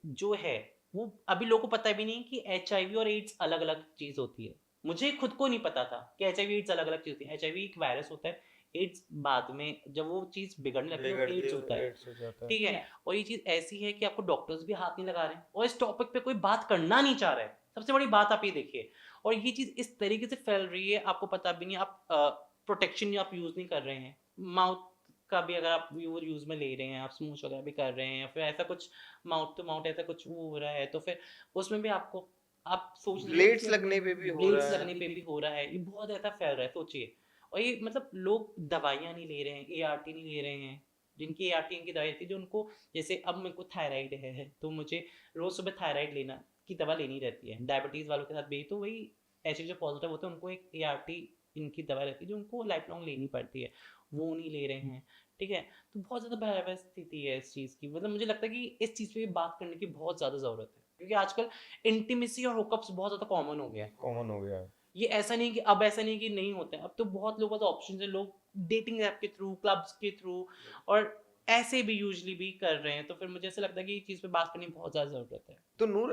जो है, वो अभी लोगों को पता भी नहीं कि एचआईवी और एड्स अलग अलग चीज होती है। मुझे खुद को नहीं पता था कि एचआईवी एड्स अलग अलग चीज होती है। एचआईवी एक वायरस होता है, एड्स बाद में जब वो चीज बिगड़ने लगती है, बिगड़ती एड्स है होता तो है, एड्स हो जाता है। ठीक है? और ये चीज ऐसी है कि आपको डॉक्टर्स भी हाथ नहीं लगा रहे हैं, और इस टॉपिक पे कोई बात करना नहीं चाह रहा है। सबसे बड़ी बात आप ये देखिए, और ये चीज इस तरीके से फैल रही है, आपको पता भी नहीं। आप प्रोटेक्शन आप यूज नहीं कर रहे हैं, माउथ का भी अगर आप यूज में ले रहे हैं, आप स्मूच वगैरह भी कर रहे हैं, या फिर ऐसा कुछ माउथ टू माउथ ऐसा कुछ वो हो रहा है, तो फिर उसमें भी आपको, आप सोच लीजिए, ब्लेड्स उसमें लगने पे भी हो ब्लेड्स रहा लगने है। पे भी हो रहा है। ये बहुत ज़्यादा फैल रहा है, सोचिए। और ये मतलब लोग दवाइयाँ नहीं ले रहे हैं, एआरटी नहीं ले रहे हैं, जिनकी एआरटी इनकी दवाई थी, जो उनको, जैसे अब मेरे को थायराइड है तो मुझे रोज़ सुबह थायराइड लेना की दवा लेनी रहती है। डायबिटीज़ वालों के साथ भी तो वही, ऐसे जो पॉजिटिव होते हैं उनको एक एआरटी इनकी दवा रहती है, जो उनको लाइफ लॉन्ग लेनी पड़ती है, वो नहीं ले रहे हैं, ठीक है? तो बहुत ज़्यादा भयावह स्थिति है इस चीज़ की। मतलब मुझे लगता है कि इस चीज़ पे बात करने की बहुत ज़्यादा ज़रूरत है, क्योंकि आजकल इंटीमेसी और हुकअप्स बहुत ज़्यादा कॉमन हो गया है। कॉमन हो गया है। ये ऐसा नहीं कि अब, ऐसा नहीं कि नहीं होते हैं, अब तो बहुत लोगों के पास ऑप्शन है, लोग डेटिंग ऐप के थ्रू, क्लब्स के थ्रू, और ऐसे भी यूजली भी कर रहे हैं। तो फिर मुझे ऐसा लगता है कि ये चीज़ पे बात करने की बहुत ज़्यादा ज़रूरत है। तो नूर,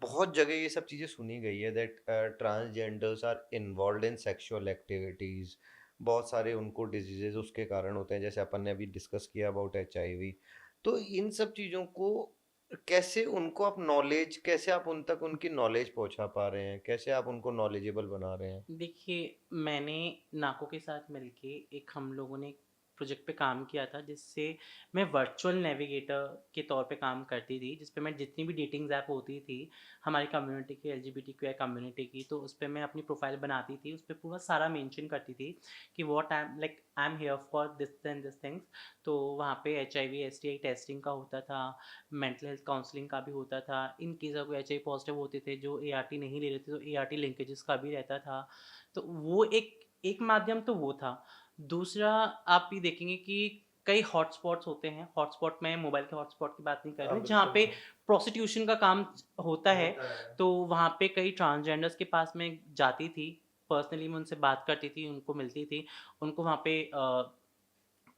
बहुत जगह ये सब चीज़ें सुनी गई है that transgenders are involve in sexual activities. बहुत सारे उनको डिजीजेज उसके कारण होते हैं, जैसे अपन ने अभी डिस्कस किया अबाउट एचआईवी। तो इन सब चीज़ों को कैसे, उनको आप नॉलेज, कैसे आप उन तक उनकी नॉलेज पहुंचा पा रहे हैं, कैसे आप उनको नॉलेजेबल बना रहे हैं? देखिए, मैंने नाको के साथ मिलके एक, हम लोगों ने प्रोजेक्ट पे काम किया था, जिससे मैं वर्चुअल नेविगेटर के तौर पे काम करती थी, जिस पे मैं जितनी भी डेटिंग्स ऐप होती थी हमारी कम्युनिटी की, एलजीबीटीक्यू कम्युनिटी की, तो उस पे मैं अपनी प्रोफाइल बनाती थी, उस पे पूरा सारा मेंशन करती थी कि what I am here for this and this things. तो वहाँ पे HIV STI टेस्टिंग का होता था, मेंटल हेल्थ काउंसलिंग का भी होता था, इन केस अगर कोई HIV पॉजिटिव होते थे जो ART नहीं ले रहे थे तो ART लिंकेजेस का भी रहता था। तो वो एक एक माध्यम तो वो था। दूसरा, आप ये देखेंगे कि कई हॉटस्पॉट्स होते हैं, हॉटस्पॉट में मोबाइल के हॉटस्पॉट की बात नहीं कर रही हाँ, हूँ, जहाँ बिल्कुल, पे हाँ। प्रोस्टिट्यूशन का काम होता है। होता है। तो वहाँ पे कई ट्रांसजेंडर्स के पास मैं जाती थी, पर्सनली मैं उनसे बात करती थी, उनको मिलती थी, उनको वहाँ पे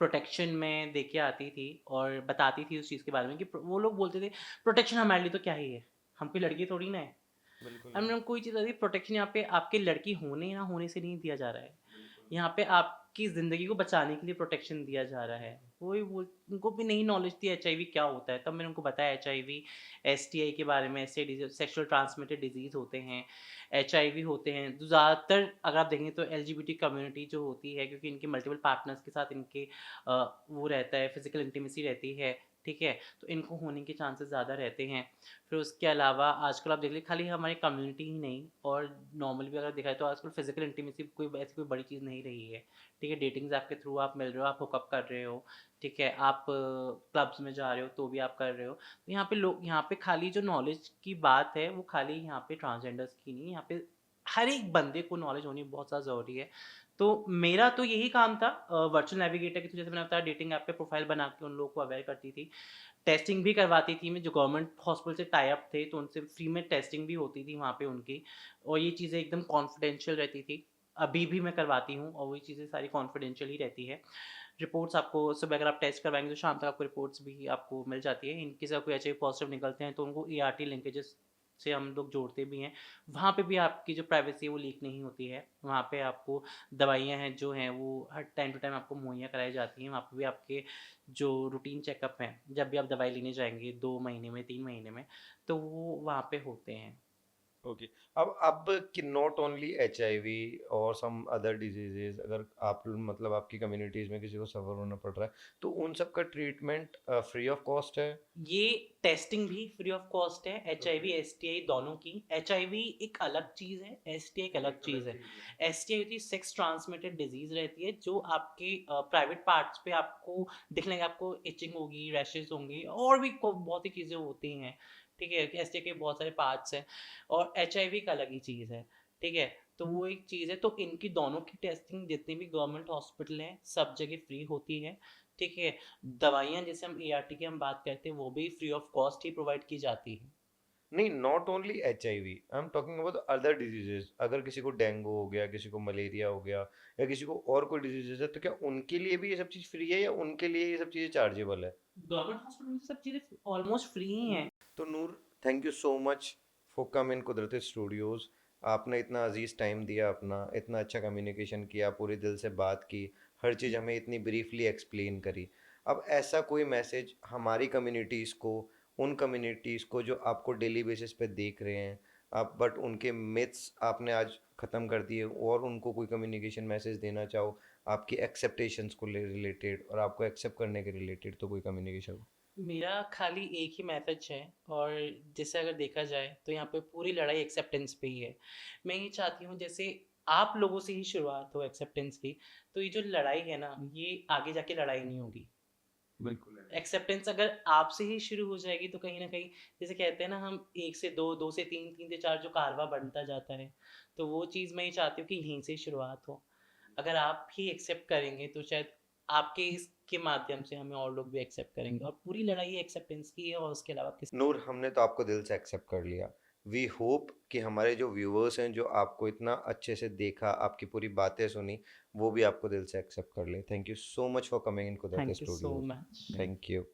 प्रोटेक्शन में दे के आती थी और बताती थी उस चीज़ के बारे में कि वो लोग बोलते थे प्रोटेक्शन हमारे लिए तो क्या ही है, हम कोई लड़की थोड़ी ना है। बिल्कुल हम नहीं। लोग कोई चीज़ होती है, प्रोटेक्शन यहाँ पे आपके लड़की होने या ना होने से नहीं दिया जा रहा है, बिल्कुल। यहाँ पे आपकी ज़िंदगी को बचाने के लिए प्रोटेक्शन दिया जा रहा है। वही वो, उनको भी नहीं नॉलेज थी HIV क्या होता है, तब मैंने उनको बताया HIV STI के बारे में, STI disease sexual transmitted disease होते हैं, HIV होते हैं। तो ज़्यादातर अगर आप देखेंगे तो LGBT कम्युनिटी जो होती है, क्योंकि इनके मल्टीपल पार्टनर्स के साथ इनके वो रहता है, फिजिकल इंटीमेसी रहती है, ठीक है, तो इनको होने के चांसेस ज़्यादा रहते हैं। फिर उसके अलावा आजकल आप देख लीजिए, खाली हमारी कम्युनिटी ही नहीं और नॉर्मल भी अगर देखा जाए तो आजकल फिजिकल इंटीमेसी कोई ऐसी कोई बड़ी चीज़ नहीं रही है, ठीक है। डेटिंग्स ऐप के थ्रू आप मिल रहे हो, आप हुकअप कर रहे हो, ठीक है, आप क्लब्स में जा रहे हो तो भी आप कर रहे हो। तो यहाँ पे लोग, यहाँ पे खाली जो नॉलेज की बात है वो खाली यहाँ पे ट्रांसजेंडर्स की नहीं है, यहाँ पे हर एक बंदे को नॉलेज होनी बहुत ज़्यादा ज़रूरी है। तो मेरा तो यही काम था, वर्चुअल नेविगेटर के थ्रू, जैसे मैंने बताया, डेटिंग ऐप पे प्रोफाइल बना के उन लोगों को अवेयर करती थी। टेस्टिंग भी करवाती थी मैं, जो गवर्नमेंट हॉस्पिटल से टाई अप थे तो उनसे फ्री में टेस्टिंग भी होती थी वहाँ पे उनकी, और ये चीज़ें एकदम कॉन्फिडेंशियल रहती थी। अभी भी मैं करवाती हूँ और वही चीज़ें सारी कॉन्फिडेंशियल ही रहती है। रिपोर्ट्स आपको सुबह अगर आप टेस्ट करवाएँगे तो शाम तक आपको रिपोर्ट्स भी आपको मिल जाती है। इन केस अगर कोई HIV पॉजिटिव निकलते हैं तो उनको ART लिंकेजेस से हम लोग जोड़ते भी हैं। वहाँ पे भी आपकी जो प्राइवेसी है वो लीक नहीं होती है। वहाँ पे आपको दवाइयाँ हैं जो हैं वो हर टाइम टू टाइम आपको मुहैया कराई जाती हैं। वहाँ पे भी आपके जो रूटीन चेकअप हैं, जब भी आप दवाई लेने जाएँगे 2 महीने में, 3 महीने में, तो वो वहाँ पे होते हैं। ओके। अब कि नॉट ओनली HIV और सम अदर डिजीजेस, अगर आप मतलब आपकी कम्युनिटीज में किसी को सफर होना पड़ रहा है तो उन सब का ट्रीटमेंट फ्री ऑफ कॉस्ट है। ये टेस्टिंग भी फ्री ऑफ कॉस्ट है, HIV ओके। STI दोनों की। HIV एक अलग चीज़ है, STI एक अलग एक अलग चीज़ है। चीज है। STI होती है सेक्स ट्रांसमिटेड डिजीज़ रहती है, जो आपके प्राइवेट पार्ट्स पे आपको दिखने लगे, आपको इचिंग होगी, रैशेज़ होंगी और भी बहुत ही चीज़ें होती हैं, ठीक है। STI के बहुत सारे पार्ट्स हैं और HIV एक अलग ही चीज़ है, ठीक है। तो वो एक चीज़ है, तो इनकी दोनों की टेस्टिंग जितने भी गवर्नमेंट हॉस्पिटल हैं सब जगह फ्री होती है, ठीक है। दवाइयाँ जैसे हम ART की हम बात करते हैं वो भी free of cost he provide की जाती है। नहीं, not only HIV, I am talking about other diseases. अगर किसी को डेंगू हो गया, किसी को मलेरिया हो गया, या किसी को और कोई डिजीजेस है, तो क्या उनके लिए भी ये सब चीज़ फ्री है या उनके लिए ये सब चीज़ें चार्जेबल है? गवर्नमेंट हॉस्पिटल में सब चीज़ें ऑलमोस्ट फ्री ही हैं। तो Noor, thank you so much for come in Kudrati studios. आपने इतना अजीज़ टाइम दिया अपना, इतना अच्छा कम्युनिकेशन किया, पूरे दिल से बात की, हर चीज़ हमें इतनी ब्रीफली एक्सप्लेन करी। अब ऐसा कोई मैसेज हमारी कम्युनिटीज़ को, उन कम्युनिटीज़ को जो आपको डेली बेसिस पे देख रहे हैं, आप बट उनके मिथ्स आपने आज ख़त्म कर दिए, और उनको कोई कम्युनिकेशन मैसेज देना चाहो आपकी एक्सेप्टेशंस को रिलेटेड और आपको एक्सेप्ट करने के रिलेटेड, तो कोई कम्युनिकेशन। मेरा खाली एक ही मैसेज है, और जैसे अगर देखा जाए तो यहाँ पे पूरी लड़ाई एक्सेप्टेंस पे ही है। मैं ये चाहती हूँ जैसे आप लोगों से ही शुरुआत हो एक्सेप्टेंस की, तो ये जो लड़ाई है ना, ये आगे जाके लड़ाई नहीं होगी। बिल्कुल है। एक्सेप्टेंस अगर आपसे ही शुरू हो जाएगी तो कहीं ना कहीं, जैसे कहते हैं ना, हम 1 से 2, 2 से 3, 3 से 4 जो कारवा बढ़ता जाता है, तो वो चीज़ मैं ये चाहती हूँ कि यहीं से शुरुआत हो। अगर आप ही एक्सेप्ट करेंगे तो शायद आपके इसके माध्यम से हमें और लोग भी एक्सेप्ट करेंगे, और पूरी लड़ाई एक्सेप्टेंस की है और उसके अलावा किसी। नूर, हमने तो आपको दिल से एक्सेप्ट कर लिया। वी होप कि हमारे जो व्यूअर्स हैं, जो आपको इतना अच्छे से देखा, आपकी पूरी बातें सुनी, वो भी आपको दिल से एक्सेप्ट कर ले। Thank you so much for coming in Kudrati thank you so studios. Much. Thank you.